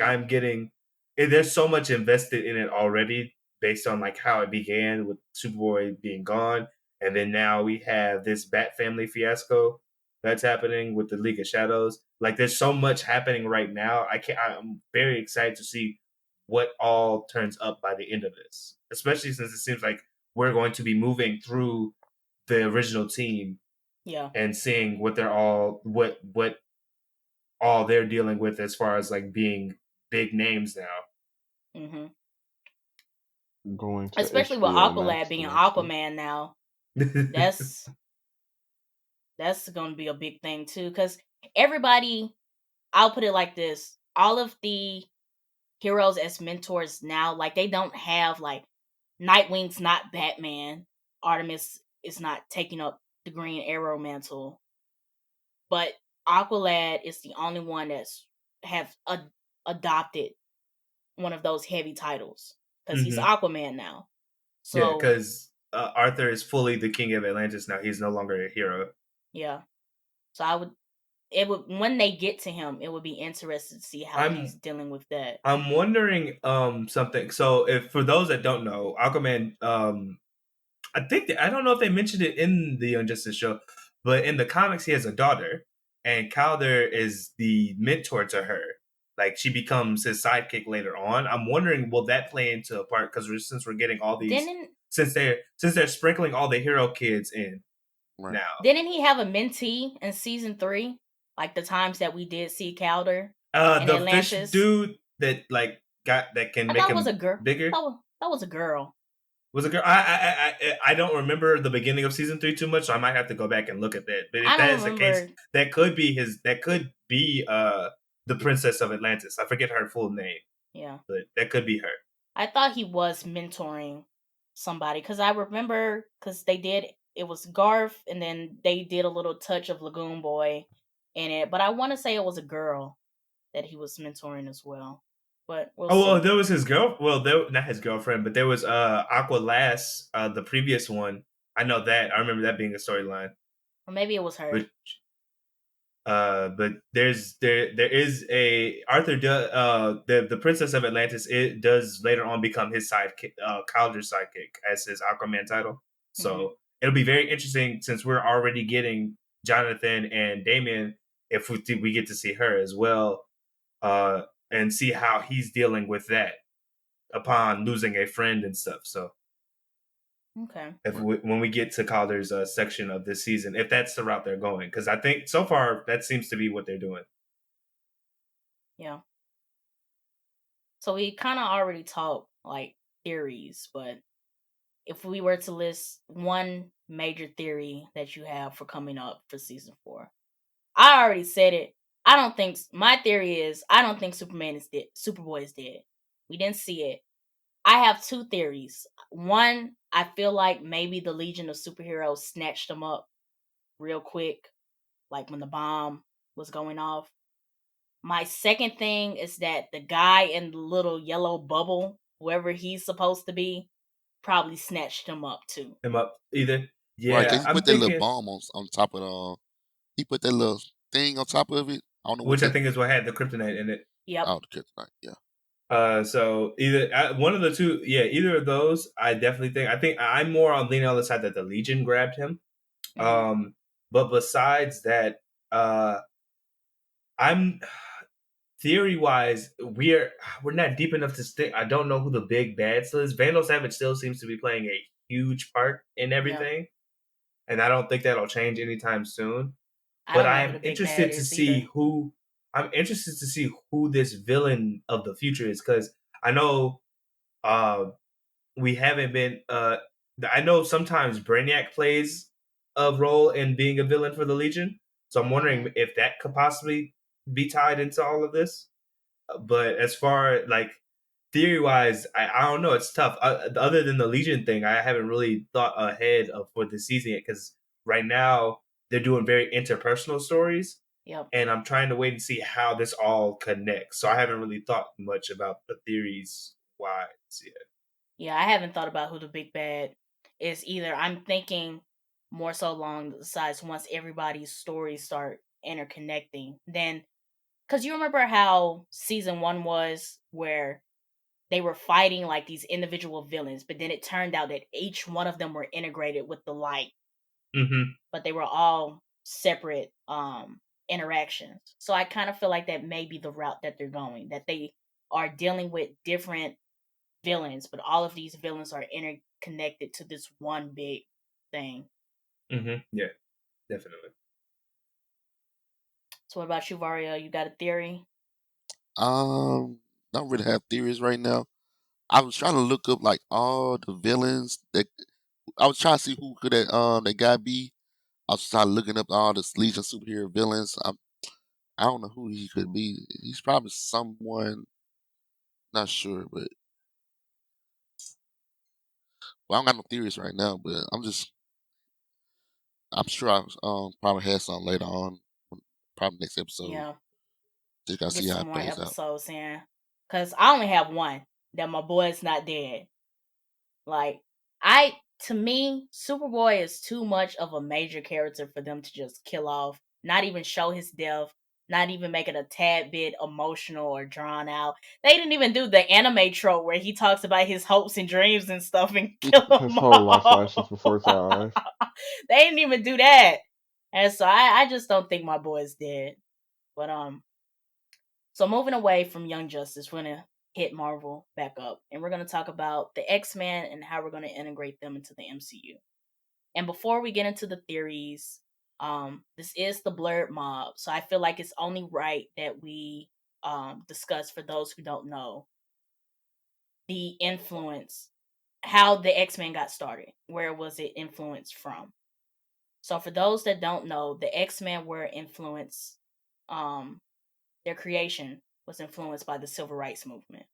there's so much invested in it already, based on like how it began with Superboy being gone, and then now we have this Bat Family fiasco that's happening with the League of Shadows. Like, there's so much happening right now. I'm very excited to see what all turns up by the end of this, especially since it seems like we're going to be moving through the original team Yeah. and seeing what they're all what all they're dealing with as far as like being big names now. Mm-hmm. Going to Especially with HBO Max Aqualad being next week. Aquaman now. That's going to be a big thing too, because everybody, I'll put it like this, all of the heroes as mentors now, like, they don't have, like, Nightwing's not Batman, Artemis is not taking up the Green Arrow mantle, but Aqualad is the only one that's have adopted one of those heavy titles, because he's Aquaman now. So yeah, because Arthur is fully the king of Atlantis now. He's no longer a hero. Yeah. So when they get to him, it would be interesting to see how he's dealing with that. I'm wondering something. So, if for those that don't know, Aquaman, I don't know if they mentioned it in the Injustice show, but in the comics he has a daughter, and Calder is the mentor to her. Like, she becomes his sidekick later on. I'm wondering, will that play into a part? Because since we're getting all these, since they're sprinkling all the hero kids in now. Didn't he have a mentee in season 3? Like the times that we did see Calder in the Atlantis? fish dude that like got that can make him was a girl. Bigger. That was a girl. Was a girl. I don't remember the beginning of season 3 too much, so I might have to go back and look at that. But if that is the case, that could be the Princess of Atlantis. I forget her full name. Yeah, but that could be her. I thought he was mentoring somebody, because I remember, because it was Garth, and then they did a little touch of Lagoon Boy in it, but I want to say it was a girl that he was mentoring as well. But well, there was his girl. Well, not his girlfriend, but there was Aqua Lass, the previous one. I know that. I remember that being a storyline. Or maybe it was her. But there is a Arthur. The Princess of Atlantis. It does later on become his sidekick, Calder's sidekick, as his Aquaman title. So it'll be very interesting, since we're already getting Jonathan and Damien, if we get to see her as well, and see how he's dealing with that upon losing a friend and stuff. So, okay, when we get to Calder's section of this season, if that's the route they're going, because I think so far that seems to be what they're doing. Yeah. So we kind of already talked like theories, but if we were to list one major theory that you have for coming up for season 4, I already said it. My theory is, I don't think Superboy is dead. We didn't see it. I have 2 theories. One, I feel like maybe the Legion of Superheroes snatched him up real quick, like when the bomb was going off. My second thing is that the guy in the little yellow bubble, whoever he's supposed to be, probably snatched him up too. Either. Yeah, right, he put that little bomb on top of he put that little thing on top of it. I don't know which I think is what had the kryptonite in it. Yep. Oh, the kryptonite, yeah. So either one of the two, either of those, I definitely think. I think I'm more on leaning on the side that the Legion grabbed him. Mm-hmm. But besides that, I'm theory wise, we're not deep enough to stick. I don't know who the big bad still is. Vandal Savage still seems to be playing a huge part in everything, and I don't think that'll change anytime soon. But I'm interested to see who. I'm interested to see who this villain of the future is, because I know we haven't been. I know sometimes Brainiac plays a role in being a villain for the Legion, so I'm wondering if that could possibly be tied into all of this. But as far like theory wise, I don't know. It's tough. Other than the Legion thing, I haven't really thought ahead of for the season yet, because right now they're doing very interpersonal stories. Yep. And I'm trying to wait and see how this all connects. So I haven't really thought much about the theories wise yet. Yeah, I haven't thought about who the big bad is either. I'm thinking more so along the sides, once everybody's stories start interconnecting, then, because you remember how season 1 was, where they were fighting like these individual villains, but then it turned out that each one of them were integrated with the light. Mm-hmm. But they were all separate interactions. So I kind of feel like that may be the route that they're going, that they are dealing with different villains, but all of these villains are interconnected to this one big thing. Yeah, definitely. So what about you, Vario? You got a theory? Don't really have theories right now. I was trying to look up like all the villains that I was trying to see who could that guy be. I was trying looking up all the Legion superhero villains. I don't know who he could be. He's probably someone, not sure, but well, I don't got no theories right now. But I'm sure I probably have some later on, probably next episode. Yeah, Just gotta get see how some it more plays out. episodes in. Cause I only have one, that my boy's not dead. Like, to me, Superboy is too much of a major character for them to just kill off, not even show his death, not even make it a tad bit emotional or drawn out. They didn't even do the anime trope where he talks about his hopes and dreams and stuff and kill His them whole life flashes all. before his eyes. They didn't even do that. And so I just don't think my boy is dead. But so moving away from Young Justice, we're gonna hit Marvel back up, and we're gonna talk about the X-Men and how we're gonna integrate them into the MCU. And before we get into the theories, this is the Blerd mob, so I feel like it's only right that we discuss, for those who don't know, the influence, how the X-Men got started. Where was it influenced from? So for those that don't know, the X-Men were influenced, their creation was influenced by the Civil Rights Movement.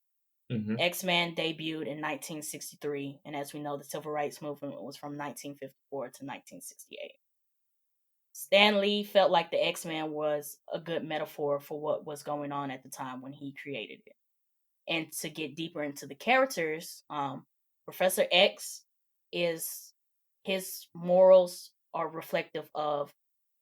X-Men debuted in 1963, and as we know, the Civil Rights Movement was from 1954 to 1968. Stan Lee felt like the X-Men was a good metaphor for what was going on at the time when he created it. And to get deeper into the characters, Professor X his morals are reflective of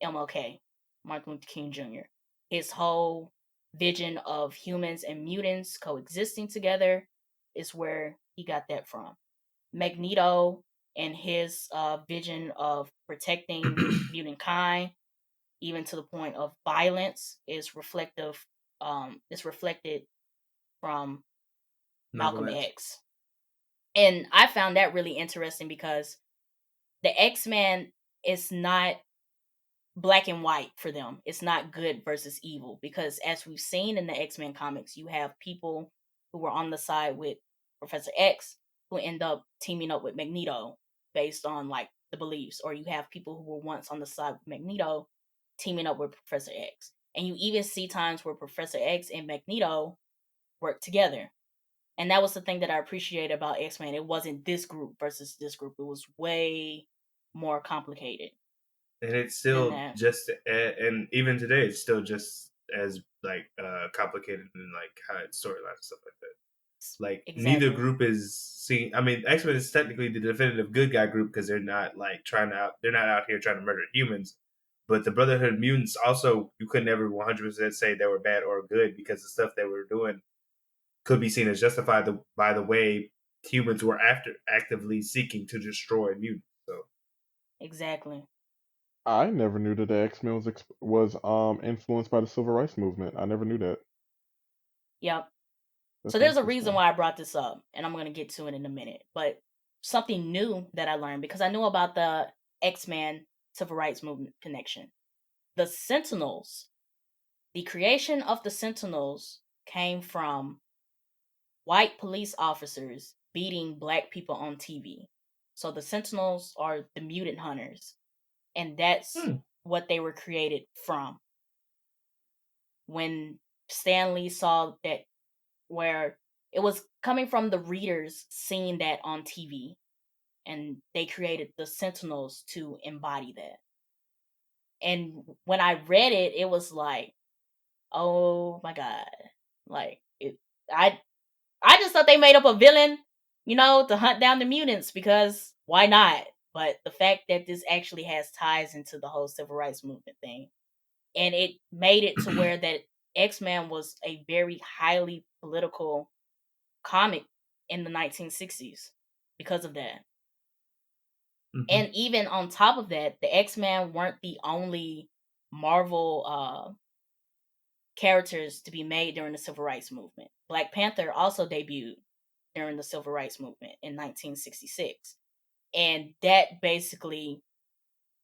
MLK, Martin Luther King Jr. His whole vision of humans and mutants coexisting together is where he got that from. Magneto and his vision of protecting mutant kind, even to the point of violence, is reflective. Is reflected from Malcolm X. And I found that really interesting because the X-Men is not black and white for them. It's not good versus evil, because as we've seen in the X-Men comics, you have people who were on the side with Professor X who end up teaming up with Magneto based on like the beliefs, or you have people who were once on the side with Magneto teaming up with Professor X. And you even see times where Professor X and Magneto work together. And that was the thing that I appreciated about X-Men. It wasn't this group versus this group. It was way more complicated. And it's than still that. just, and even today, it's still just as like complicated in like how it's storyline and stuff like that. Like neither Exactly. group is seen. I mean, X Men is technically the definitive good guy group because they're not like they're not out here trying to murder humans. But the Brotherhood of Mutants also, you could never 100% say they were bad or good, because the stuff they were doing could be seen as justified by the way humans were actively seeking to destroy mutants. So Exactly. I never knew that the X-Men was influenced by the Civil Rights Movement. I never knew that. Yep. So That's there's a reason interesting. why I brought this up, and I'm going to get to it in a minute. But something new that I learned, because I knew about the X-Men Civil Rights Movement connection. The Sentinels, the creation of the Sentinels came from white police officers beating black people on TV. So the Sentinels are the mutant hunters, and that's what they were created from. When Stan Lee saw that, where it was coming from the readers seeing that on TV, and they created the Sentinels to embody that. And when I read it, it was like, oh my god, like I just thought they made up a villain, to hunt down the mutants, because why not? But the fact that this actually has ties into the whole civil rights movement thing, and it made it to where that X-Men was a very highly political comic in the 1960s because of that. Mm-hmm. And even on top of that, the X-Men weren't the only Marvel characters to be made during the Civil Rights Movement. Black Panther also debuted during the Civil Rights Movement in 1966. And that basically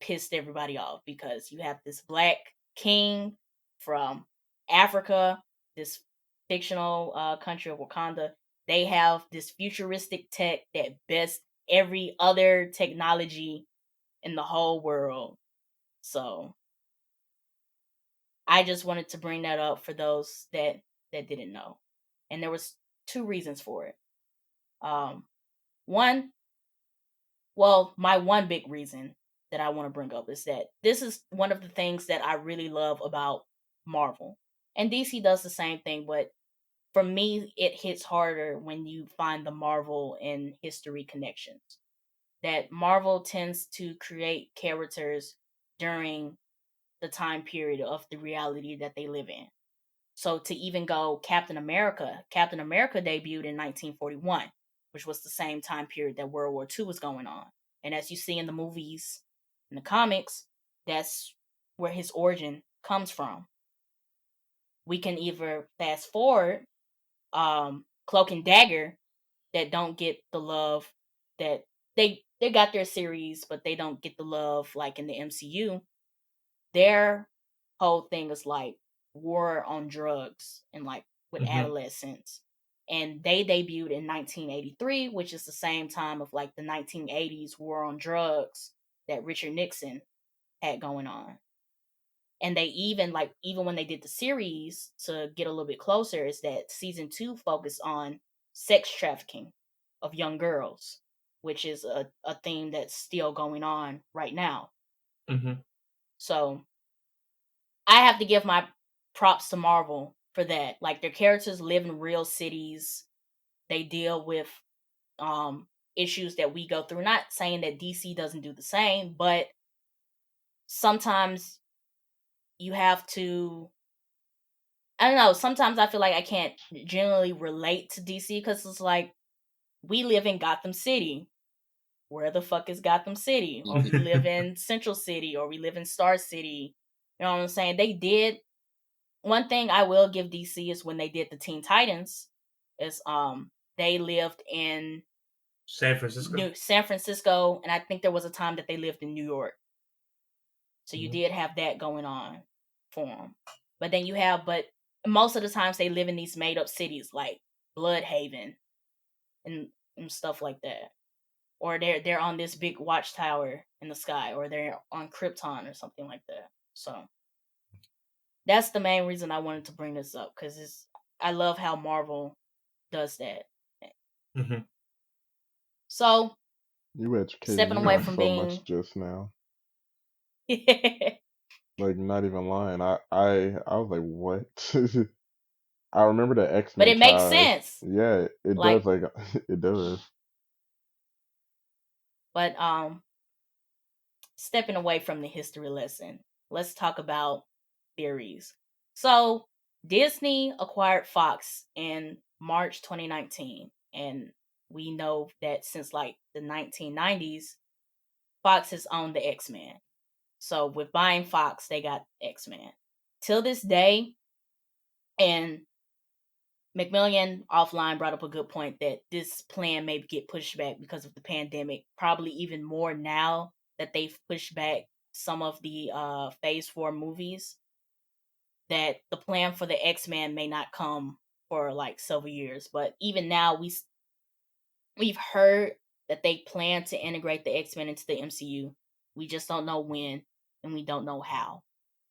pissed everybody off because you have this black king from Africa, this fictional country of Wakanda. They have this futuristic tech that bests every other technology in the whole world. So I just wanted to bring that up for those that didn't know. And there was two reasons for it. One, well, my one big reason that I want to bring up is that this is one of the things that I really love about Marvel. And DC does the same thing, but for me, it hits harder when you find the Marvel and history connections. That Marvel tends to create characters during the time period of the reality that they live in. So to even go Captain America debuted in 1941, which was the same time period that World War II was going on. And as you see in the movies, in the comics, that's where his origin comes from. We can either fast forward Cloak and Dagger that don't get the love that they got their series, but they don't get the love like in the MCU. Their whole thing is like war on drugs and like with Mm-hmm. adolescents. And they debuted in 1983, which is the same time of like the 1980s war on drugs that Richard Nixon had going on. And they even when they did the series to get a little bit closer, is that season 2 focused on sex trafficking of young girls, which is a theme that's still going on right now. Mm-hmm. So I have to give my props to Marvel for that. Like, their characters live in real cities. They deal with issues that we go through. Not saying that DC doesn't do the same, but sometimes you have to, I don't know, sometimes I feel like I can't generally relate to DC because it's like, we live in Gotham City. Where the fuck is Gotham City? Or we live in Central City, or we live in Star City. You know what I'm saying? They did, one thing I will give DC is when they did the Teen Titans, is they lived in San Francisco. San Francisco, and I think there was a time that they lived in New York. So you Mhm. did have that going on for them. But then but most of the times they live in these made up cities like Bloodhaven and stuff like that. Or they're on this big watchtower in the sky, or they're on Krypton or something like that. So that's the main reason I wanted to bring this up, because I love how Marvel does that. Mm-hmm. So You educated stepping me away on from so much being just now. but Like, not even lying. I was like, what? I remember the X-Men it makes ties. sense. Yeah, it Like, does. Like, it does. but stepping away from the history lesson, let's talk about theories. So Disney acquired Fox in March 2019, and we know that since like the 1990s, Fox has owned the X-Men. So with buying Fox, they got X-Men. Till this day, and McMillian offline brought up a good point that this plan may get pushed back because of the pandemic, probably even more now that they've pushed back some of the Phase 4 movies, that the plan for the X-Men may not come for like several years. But even now, we've heard that they plan to integrate the X-Men into the MCU. We just don't know when, and we don't know how.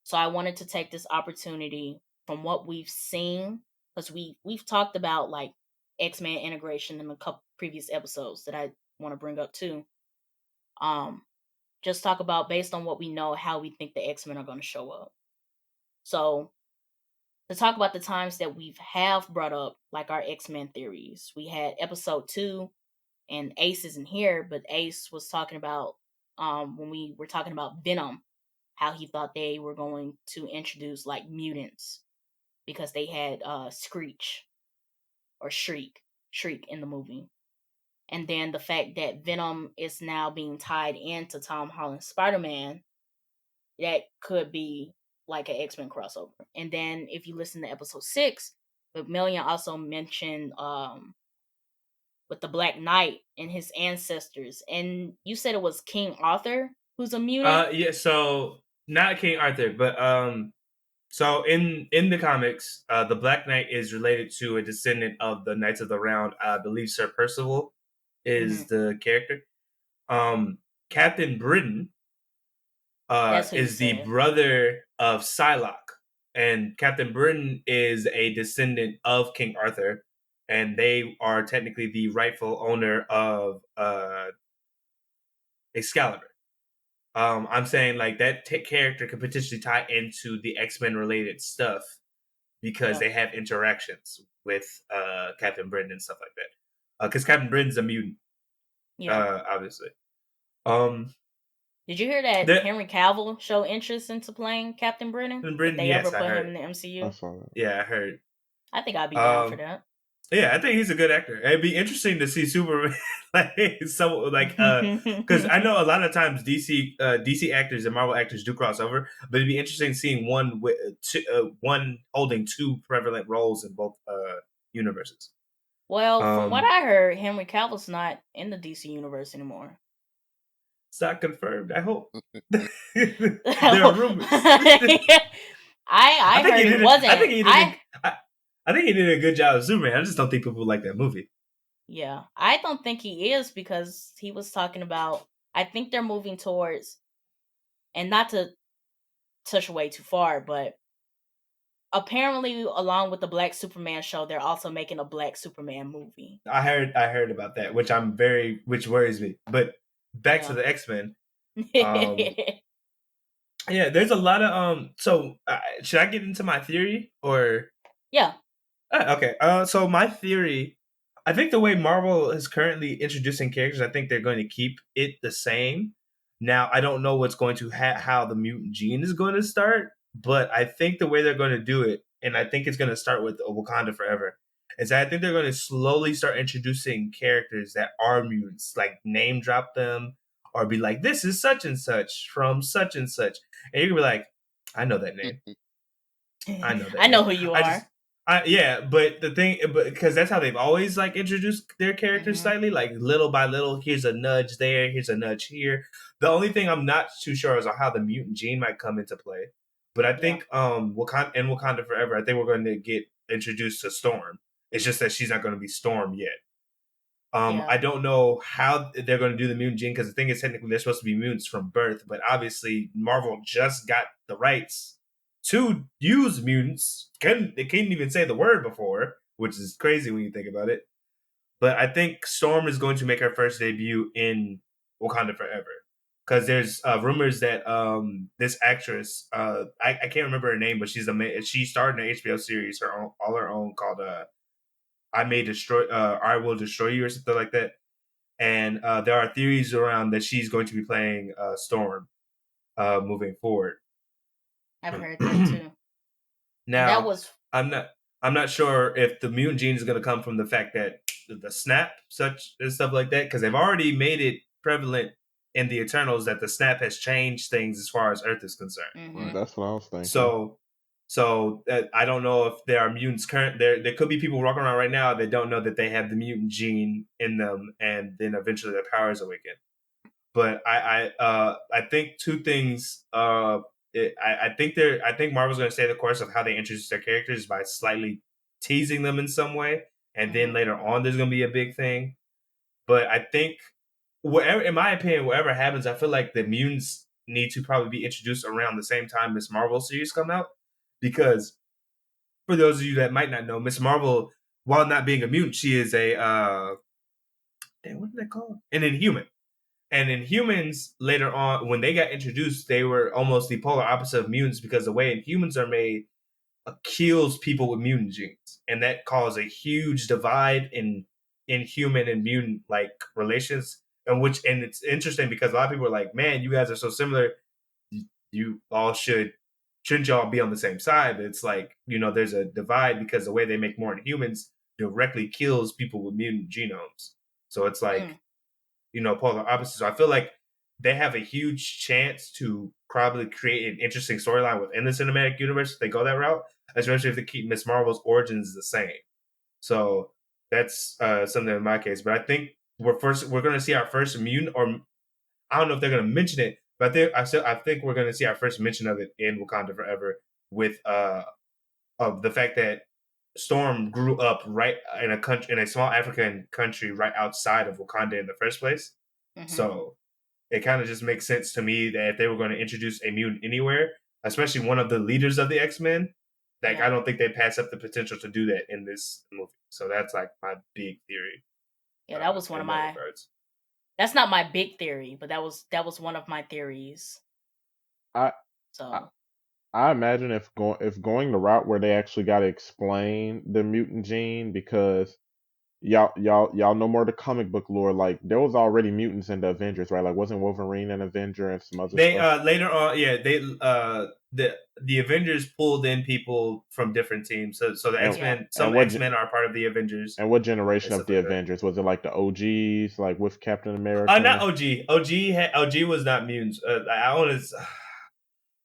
So I wanted to take this opportunity, from what we've seen, because we've talked about like X-Men integration in a couple previous episodes that I want to bring up too. Just talk about, based on what we know, how we think the X-Men are going to show up. So to talk about the times that we have brought up like our X-Men theories, we had episode 2, and Ace isn't here, but Ace was talking about when we were talking about Venom, how he thought they were going to introduce like mutants because they had Screech or Shriek in the movie. And then the fact that Venom is now being tied into Tom Holland's Spider-Man, that could be like an X-Men crossover. And then if you listen to episode 6, McMillian also mentioned with the Black Knight and his ancestors. And you said it was King Arthur who's a mutant? Yeah, so not King Arthur, but so in the comics, the Black Knight is related to a descendant of the Knights of the Round. I believe Sir Percival is the character. Captain Britain That's who you is the said. brother of Psylocke, and Captain Britain is a descendant of King Arthur, and they are technically the rightful owner of Excalibur. I'm saying like that character could potentially tie into the X-Men related stuff because Yeah. they have interactions with Captain Britain and stuff like that. Because Captain Britain's a mutant, Yeah. obviously. Did you hear that Henry Cavill show interest into playing Captain Britain? Captain Britain, if they yes, ever I put heard. him in the MCU? I saw that. Yeah, I heard. I think I'd be down for that. Yeah, I think he's a good actor. It'd be interesting to see Superman because I know a lot of times DC actors and Marvel actors do cross over, but it'd be interesting seeing one holding two prevalent roles in both universes. Well, from what I heard, Henry Cavill's not in the DC universe anymore. It's not confirmed. I hope. There are rumors. I heard it wasn't. I think he did a good job of Superman. I just don't think people like that movie. Yeah, I don't think he is because he was talking about. I think they're moving towards, and not to touch away too far, but apparently, along with the Black Superman show, they're also making a Black Superman movie. I heard about that, which worries me. But back to the X-Men. Yeah, there's a lot of So should I get into my theory or? Yeah. Okay. So my theory, I think the way Marvel is currently introducing characters, I think they're going to keep it the same. Now, I don't know what's going to how the mutant gene is going to start, but I think the way they're going to do it, and I think it's going to start with Wakanda Forever, is that I think they're going to slowly start introducing characters that are mutants, like name drop them, or be like, this is such and such from such and such. And you can be like, I know that name. I know that I know who you are. Yeah, but the thing, because that's how they've always like introduced their characters slightly, like little by little. Here's a nudge there, here's a nudge here. The only thing I'm not too sure is on how the mutant gene might come into play. But I think Wakanda Forever, I think we're going to get introduced to Storm. It's just that she's not going to be Storm yet. I don't know how they're going to do the mutant gene because the thing is technically they're supposed to be mutants from birth, but obviously Marvel just got the rights to use mutants. They couldn't even say the word before, which is crazy when you think about it. But I think Storm is going to make her first debut in Wakanda Forever. Because there's rumors that this actress, I can't remember her name, but she starred in an HBO series, all her own, called I Will Destroy You or something like that. And there are theories around that she's going to be playing Storm moving forward. I've heard that too. Now, I'm not sure if the mutant gene is going to come from the fact that the snap, such and stuff like that, because they've already made it prevalent in the Eternals that the snap has changed things as far as Earth is concerned. Mm-hmm. That's what I was thinking. So I don't know if there are mutants there could be people walking around right now that don't know that they have the mutant gene in them, and then eventually their powers awaken. But I think two things. I think Marvel's going to stay the course of how they introduce their characters by slightly teasing them in some way, and then later on there's going to be a big thing. But I think in my opinion, whatever happens, I feel like the mutants need to probably be introduced around the same time Miss Marvel series come out, because for those of you that might not know, Miss Marvel, while not being a mutant, she is a what is that called? An Inhuman. And Inhumans, later on, when they got introduced, they were almost the polar opposite of mutants, because the way Inhumans are made kills people with mutant genes. And that caused a huge divide in human and mutant like relations. And it's interesting because a lot of people are like, man, you guys are so similar. You all shouldn't y'all be on the same side? But it's like, there's a divide because the way they make more Inhumans directly kills people with mutant genomes. So it's like, polar opposites. So I feel like they have a huge chance to probably create an interesting storyline within the cinematic universe if they go that route, especially if they keep Miss Marvel's origins the same. So that's something in my case. But I think we're going to see our first mutant, or I don't know if they're going to mention it, but I think we're going to see our first mention of it in Wakanda Forever with of the fact that Storm grew up right in a country, in a small African country right outside of Wakanda in the first place. So it kind of just makes sense to me that if they were going to introduce a mutant anywhere, especially one of the leaders of the X-Men, like I don't think they pass up the potential to do that in this movie. So that's like my big theory. Yeah, that was one of my. Regards. That's not my big theory, but that was one of my theories. I So I imagine if going the route where they actually got to explain the mutant gene, because y'all know more of the comic book lore. Like there was already mutants in the Avengers, right? Like wasn't Wolverine an Avenger and some other They stuff? later on, they the Avengers pulled in people from different teams. So the And X-Men, and some what X-Men are part of the Avengers and what and generation of stuff the like that. Avengers was it? Like the OGs, like with Captain America? Not OG. OG was not mutants. I want to.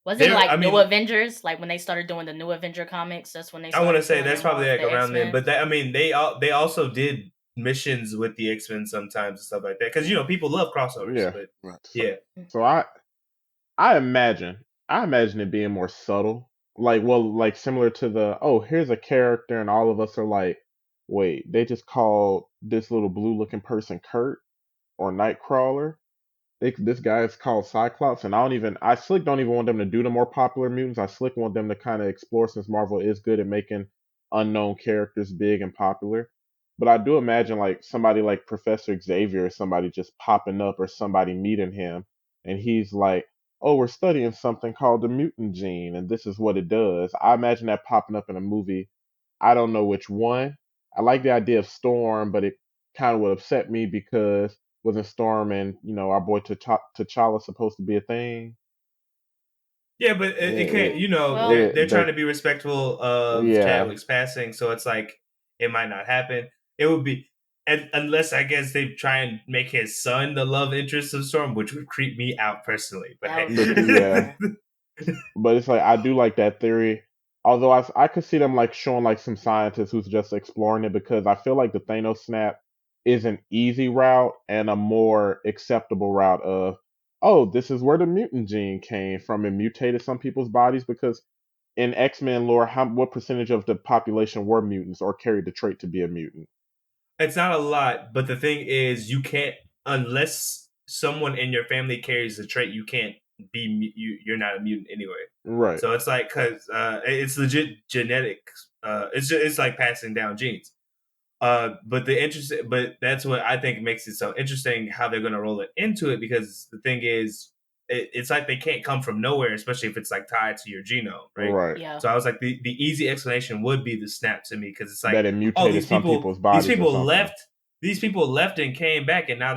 was it like New Avengers? Like when they started doing the New Avenger comics, that's when they. I want to started say doing that's it more probably with like the around then. X-Men. But they also did missions with the X-Men sometimes and stuff like that, because people love crossovers. Yeah. But So, yeah. So I imagine it being more subtle. Like similar to the, oh, here's a character and all of us are like, wait, they just called this little blue looking person Kurt or Nightcrawler. This guy is called Cyclops, and I slick don't even want them to do the more popular mutants. I slick want them to kind of explore, since Marvel is good at making unknown characters big and popular. But I do imagine like somebody like Professor Xavier or somebody just popping up, or somebody meeting him, and he's like, "Oh, we're studying something called the mutant gene, and this is what it does." I imagine that popping up in a movie. I don't know which one. I like the idea of Storm, but it kind of would upset me because wasn't Storm and our boy T'Challa supposed to be a thing? Yeah, but it can't. They're trying to be respectful of Chadwick's passing, so it's like it might not happen. It would be, unless I guess they try and make his son the love interest of Storm, which would creep me out personally. But hey. But it's like I do like that theory. Although I could see them like showing like some scientists who's just exploring it, because I feel like the Thanos snap is an easy route and a more acceptable route of, oh, this is where the mutant gene came from and mutated some people's bodies. Because in X-Men lore, what percentage of the population were mutants or carried the trait to be a mutant? It's not a lot, but the thing is, you can't, unless someone in your family carries the trait, you can't be you're not a mutant anyway. Right. So it's like, because it's legit genetics. It's like passing down genes. But that's what I think makes it so interesting, how they're going to roll it into it, because the thing is, it's like they can't come from nowhere, especially if it's like tied to your genome, right? Right. Yeah. So I was like, the easy explanation would be the snap to me, because it's like, that it mutated some people's bodies. These people left and came back, and now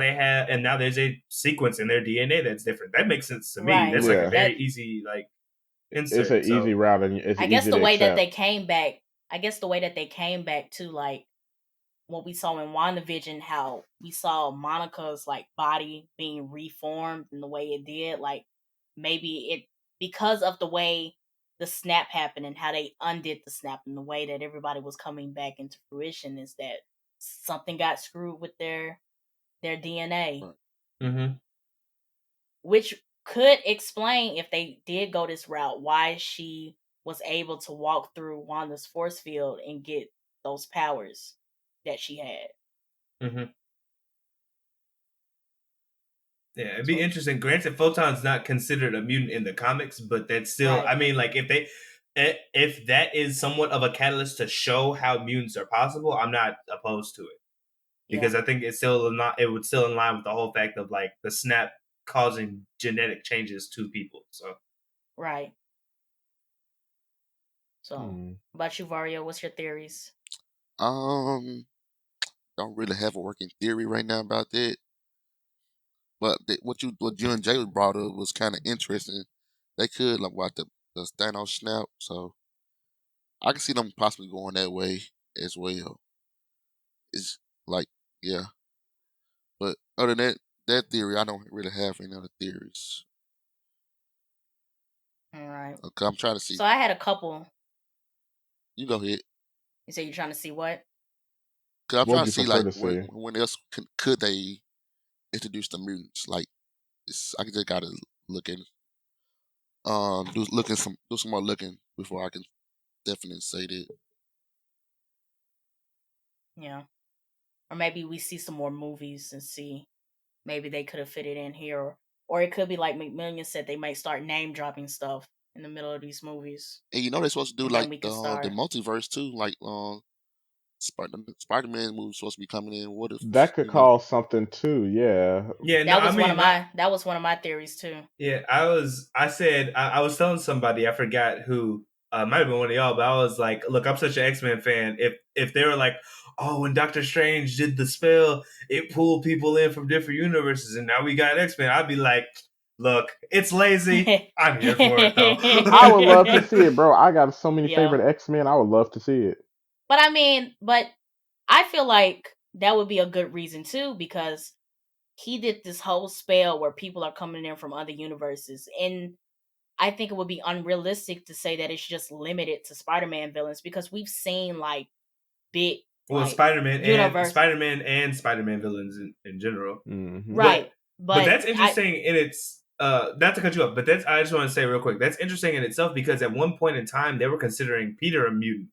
there's a sequence in their DNA that's different. That makes sense to me. Right. That's like a very easy insert. It's an easy route, and it's I guess easy the way accept. that they came back. I guess the way that they came back to, like what we saw in WandaVision, how we saw Monica's like body being reformed in the way it did, like maybe it, because of the way the snap happened and how they undid the snap and the way that everybody was coming back into fruition, is that something got screwed with their DNA. Mm-hmm. Which could explain, if they did go this route, why she was able to walk through Wanda's force field and get those powers that she had. Mm-hmm. Yeah, it'd be interesting. Granted, Photon's not considered a mutant in the comics, but that's still, right. I mean, like, if that is somewhat of a catalyst to show how mutants are possible, I'm not opposed to it. Because I think it would still in line with the whole fact of like the snap causing genetic changes to people. So right. So about you, Vario, what's your theories? Don't really have a working theory right now about that. But what you and Jay brought up was kind of interesting. They could like what the Thanos snap, so I can see them possibly going that way as well. It's like, yeah. But other than that theory, I don't really have any other theories. All right. Okay, I'm trying to see. So I had a couple. You go ahead. You say you're trying to see what? Cause I'm What trying would to you see prefer like to see? when else could they introduce the mutants? Like, I just gotta look at do some more looking before I can definitely say that. Yeah. Or maybe we see some more movies and see maybe they could have fit it in here. Or it could be like McMillian said, they might start name dropping stuff in the middle of these movies. And you know they're supposed to do And like then we can the start. multiverse too. Like Spider-Man movie supposed to be coming in. What if That could cause something too. Yeah. Yeah, no, That was I mean, that was one of my theories too. yeah, I was telling somebody, I forgot who, might have been one of y'all, but I was like, look, I'm such an X-Men fan. If they were like, oh, when Doctor Strange did the spell, it pulled people in from different universes, and now we got X-Men, I'd be like, look, it's lazy. I'm here for it though. I would love to see it, bro. I got so many Yeah. favorite X-Men. I would love to see it. But I feel like that would be a good reason too, because he did this whole spell where people are coming in from other universes, and I think it would be unrealistic to say that it's just limited to Spider-Man villains, because we've seen like big Well, like Spider-Man universe and Spider-Man villains in general. Mm-hmm. right, But that's interesting in its not to cut you off, but I just want to say real quick, that's interesting in itself, because at one point in time they were considering Peter a mutant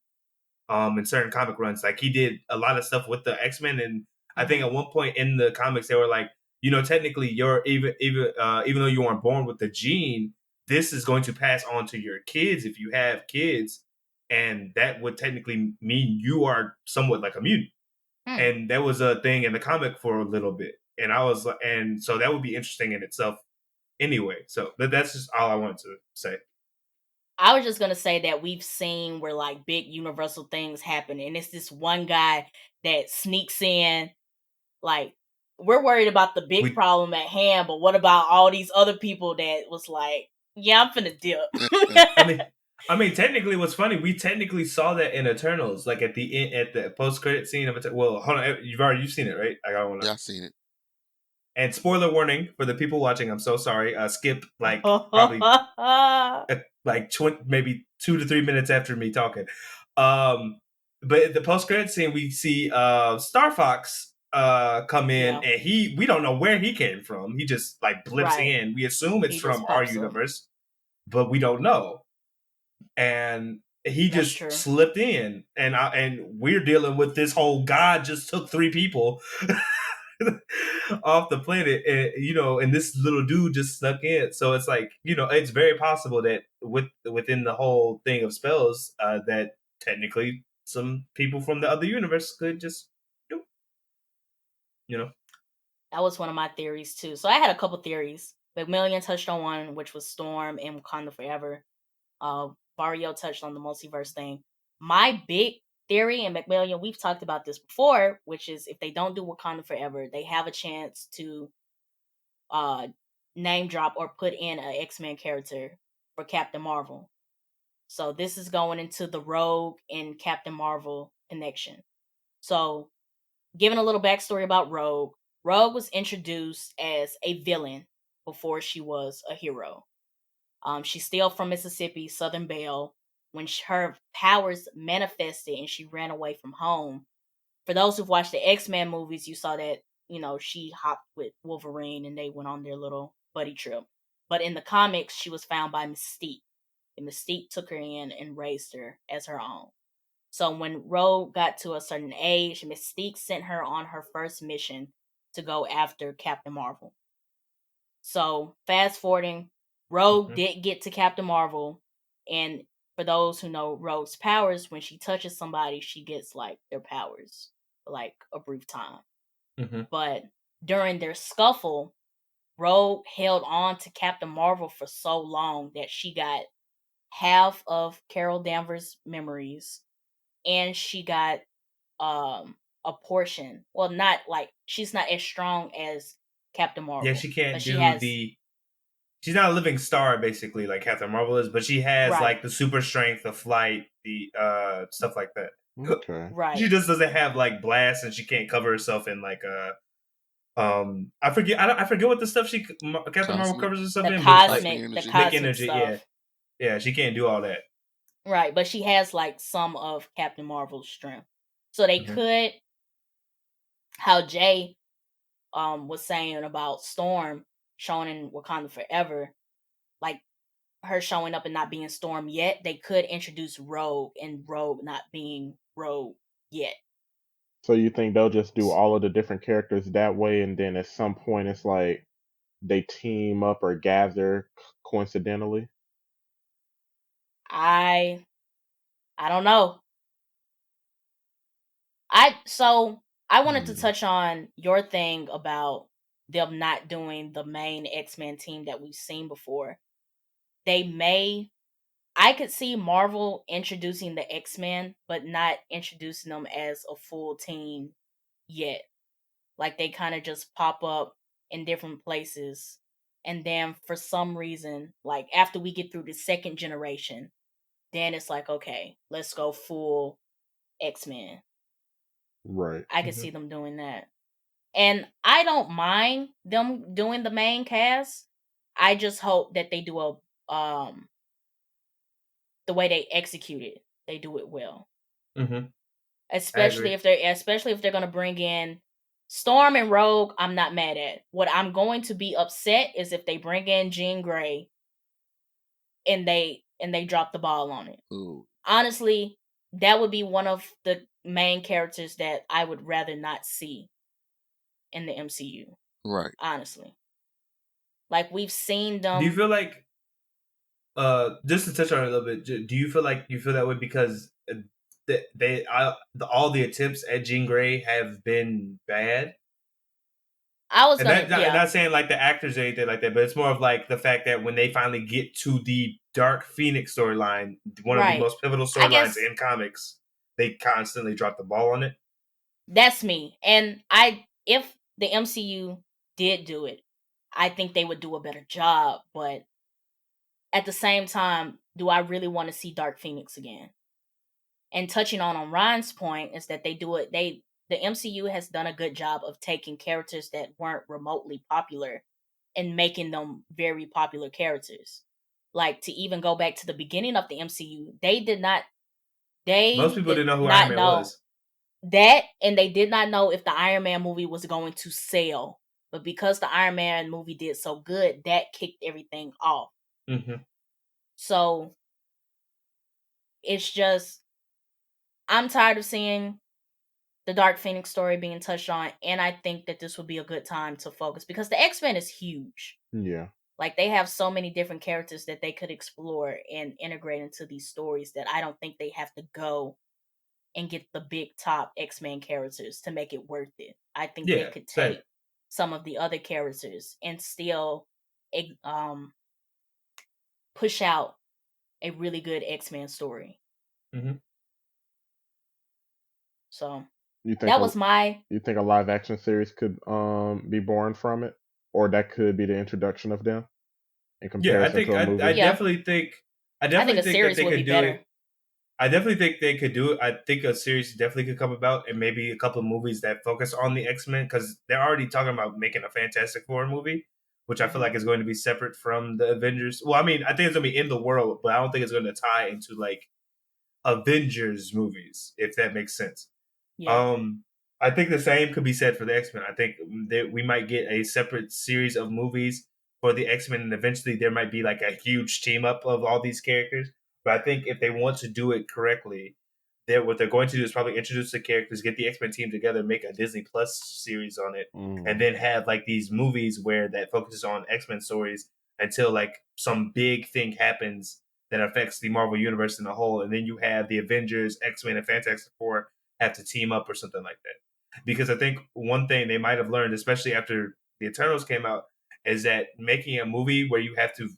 in certain comic runs. Like, he did a lot of stuff with the X-Men, and I think at one point in the comics they were like, technically you're even though you weren't born with the gene, this is going to pass on to your kids if you have kids, and that would technically mean you are somewhat like a mutant. And that was a thing in the comic for a little bit, and and so that would be interesting in itself anyway. So that's just all I wanted to say. I was just gonna say that we've seen where like big universal things happen, and it's this one guy that sneaks in. Like, we're worried about the big problem at hand, but what about all these other people that was like, yeah, I'm finna dip. I mean, technically, what's funny, we technically saw that in Eternals, like at the post credit scene of it. Well, hold on, you've seen it, right? Yeah, I've seen it. And spoiler warning for the people watching, I'm so sorry. Skip like probably like maybe 2 to 3 minutes after me talking. But at the post credit scene, we see Star Fox come in, and we don't know where he came from. He just like blips in. We assume it's from our universe, but we don't know. And he just slipped in, and we're dealing with this whole God just took 3 people off the planet, and this little dude just snuck in. So it's like, it's very possible that within the whole thing of spells, that technically some people from the other universe could just do. That was one of my theories too. So I had a couple theories. McMillian touched on one, which was Storm and Wakanda Forever. Vario touched on the multiverse thing. My big theory, and McMillian, we've talked about this before, which is if they don't do Wakanda Forever, they have a chance to name drop or put in an X-Men character for Captain Marvel. So this is going into the Rogue and Captain Marvel connection. So, giving a little backstory about Rogue, Rogue was introduced as a villain before she was a hero. She's still from Mississippi, Southern Belle. When her powers manifested and she ran away from home, for those who've watched the X-Men movies, you saw that, she hopped with Wolverine and they went on their little buddy trip. But in the comics, she was found by Mystique. And Mystique took her in and raised her as her own. So when Rogue got to a certain age, Mystique sent her on her first mission to go after Captain Marvel. So fast forwarding, Rogue did get to Captain Marvel, and for those who know Rogue's powers, when she touches somebody, she gets like their powers for like a brief time. But during their scuffle, Rogue held on to Captain Marvel for so long that she got half of Carol Danvers' memories, and she got a portion. Well, not like she's not as strong as Captain Marvel. Yeah, she can't she's not a living star basically like Captain Marvel is, but she has like the super strength, the flight, the stuff like that. Okay. Right. She just doesn't have like blast, and she can't cover herself in like I forget what the stuff Captain Marvel Cosmic. covers herself The in, but it's like Cosmic the energy. big cosmic energy. Yeah, stuff. yeah, she can't do all that. Right, but she has like some of Captain Marvel's strength. So they Mhm. could, how Jay was saying about Storm showing in Wakanda Forever, like her showing up and not being Storm yet, they could introduce Rogue and Rogue not being Rogue yet. So you think they'll just do all of the different characters that way, and then at some point it's like they team up or gather coincidentally? I don't know. I wanted to touch on your thing about them not doing the main X-Men team that we've seen before. I could see Marvel introducing the X-Men, but not introducing them as a full team yet. Like they kind of just pop up in different places. And then for some reason, like after we get through the second generation, then it's like, okay, let's go full X-Men. Right. I could see them doing that. And I don't mind them doing the main cast. I just hope that they do the way they execute it, they do it well. Mm-hmm. Especially if they're gonna bring in Storm and Rogue, I'm not mad at. What I'm going to be upset is if they bring in Jean Grey and they drop the ball on it. Ooh. Honestly, that would be one of the main characters that I would rather not see in the MCU. Right. Honestly. Like we've seen them. Do you feel like just to touch on it a little bit, do you feel like you feel that way because all the attempts at Jean Grey have been bad? I was And gonna, not saying like the actors or anything like that, but it's more of like the fact that when they finally get to the Dark Phoenix storyline, one of the right. most pivotal I storylines guess in comics, they constantly drop the ball on it. that's me. And if the MCU did do it, I think they would do a better job. But at the same time, do I really want to see Dark Phoenix again? And touching on Ryan's point is that they do it. The MCU has done a good job of taking characters that weren't remotely popular and making them very popular characters. Like to even go back to the beginning of the MCU, they did not Most people didn't know who Iron Man know was. that, and they did not know if the Iron Man movie was going to sell. But because the Iron Man movie did so good, that kicked everything off. Mm-hmm. So it's just, I'm tired of seeing the Dark Phoenix story being touched on, and I think that this would be a good time to focus because the X-Men is huge. Yeah. Like they have so many different characters that they could explore and integrate into these stories that I don't think they have to go and get the big top X-Men characters to make it worth it. I think they could same. take some of the other characters and still push out a really good X-Men story. Mm-hmm. So You think that was my. You think a live action series could be born from it, or that could be the introduction of them in Yeah, comparison to a movie? I definitely think I think a that series they would could be do better. it. I definitely think they could do it. I think a series definitely could come about, and maybe a couple of movies that focus on the X-Men, because they're already talking about making a Fantastic Four movie, which I feel like is going to be separate from the Avengers. Well, I mean, I think it's going to be in the world, but I don't think it's going to tie into like Avengers movies, if that makes sense. Yeah. I think the same could be said for the X-Men. I think that we might get a separate series of movies for the X-Men, and eventually there might be like a huge team up of all these characters. But I think if they want to do it correctly, what they're going to do is probably introduce the characters, get the X-Men team together, make a Disney Plus series on it, and then have like these movies where that focuses on X-Men stories until like some big thing happens that affects the Marvel universe in a whole, and then you have the Avengers, X-Men, and Fantastic Four have to team up or something like that. Because I think one thing they might have learned, especially after the Eternals came out, is that making a movie where you have to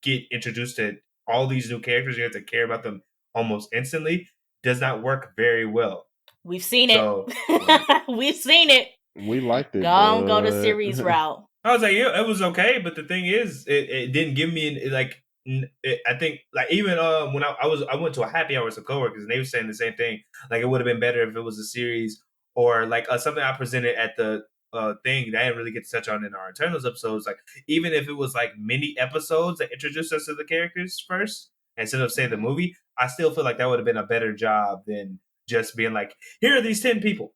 get introduced to all these new characters, you have to care about them almost instantly, does not work very well. We've seen So, it. We've seen it. We liked it. Go the series route. I was like, yeah, it was okay, but the thing is, it didn't give me like. I think like even when I went to a happy hour with some coworkers and they were saying the same thing. Like it would have been better if it was a series or like something I presented at the thing that I didn't really get to touch on in our Eternals episodes. Like, even if it was like mini episodes that introduced us to the characters first, instead of say the movie, I still feel like that would have been a better job than just being like, here are these 10 people.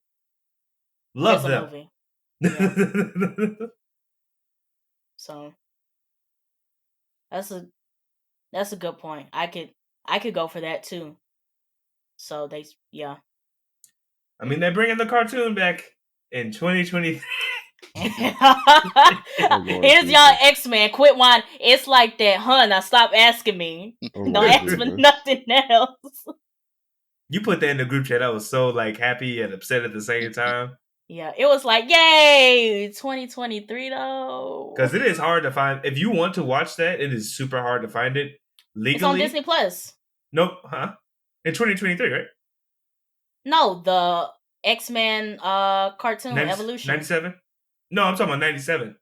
Love There's a them. movie. Yeah. So that's a good point. I could go for that too. So yeah. I mean, they're bringing the cartoon back in 2023. Here's y'all X-Men. Quit whining. It's like that, huh? Now stop asking me. Don't ask me nothing else. You put that in the group chat. I was so like happy and upset at the same time. Yeah, it was like, yay, 2023 though. Because it is hard to find. If you want to watch that, it is super hard to find it legally. It's on Disney Plus. Nope, huh? In 2023, right? No, the X-Men cartoon Evolution. 97? No, I'm talking about 97.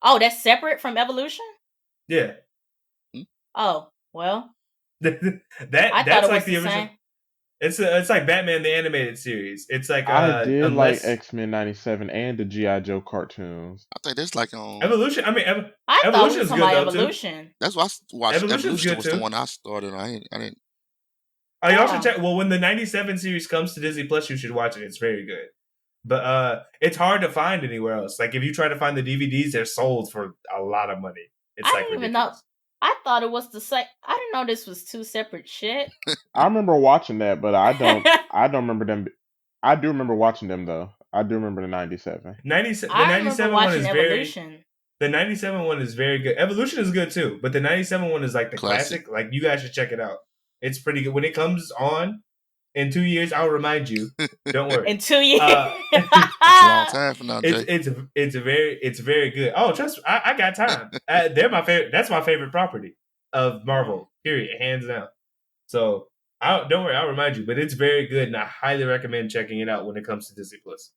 Oh, that's separate from Evolution? Yeah. Oh, well. That's like the original. Same. It's like Batman the Animated Series. It's like I did like X-Men 97 and the G.I. Joe cartoons. I think that's like on Evolution. I mean, I Evolution is good though Evolution. too. That's why I watched. Evolution was too. the one I started. I didn't. Oh, y'all should check. Well, when the 97 series comes to Disney Plus, you should watch it. It's very good. But it's hard to find anywhere else. Like, if you try to find the DVDs, they're sold for a lot of money. It's I like didn't ridiculous. even know. I thought it was the same. I didn't know this was two separate shit. I remember watching that, but I don't remember them. I do remember watching them though. I do remember the 97. The 97 one is Evolution. The 97 one is very good. Evolution is good too, but the 97 one is like the classic. Like, you guys should check it out. It's pretty good. When it comes on in 2 years, I'll remind you. Don't worry. In 2 years. It's a long time from now, Jay. It's very good. Oh, trust me, I got time. They're my favorite. That's my favorite property of Marvel. Period. Hands down. So don't worry, I'll remind you. But it's very good, and I highly recommend checking it out when it comes to Disney Plus.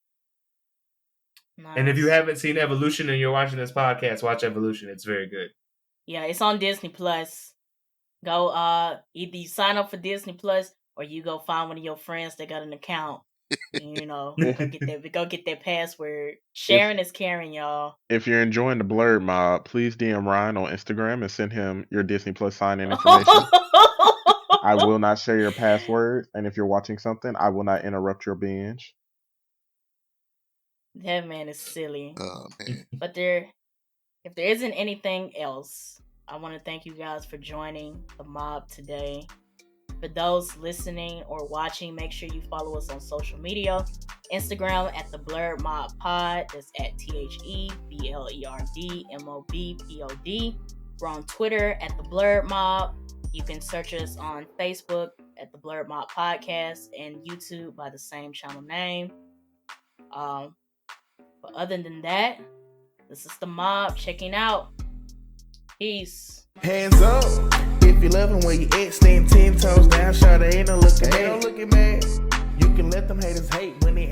Nice. And if you haven't seen Evolution and you're watching this podcast, watch Evolution. It's very good. Yeah, it's on Disney Plus. Go either you sign up for Disney Plus or you go find one of your friends that got an account. And, go get that password. Sharing is caring, y'all. If you're enjoying the Blerd Mob, please DM Ryan on Instagram and send him your Disney Plus sign-in information. I will not share your password, and if you're watching something, I will not interrupt your binge. That man is silly. Oh, man. But if there isn't anything else, I want to thank you guys for joining the mob today. For those listening or watching, make sure you follow us on social media. Instagram at the Blerd Mob Pod. That's at TheBlerdMobPod. We're on Twitter at the Blerd Mob. You can search us on Facebook at the Blerd Mob Podcast and YouTube by the same channel name. But other than that, this is the mob checking out. Peace. Hands up if you loving where you at. Stand 10 toes down. Shout ain't no looking mad. You can let them haters hate when they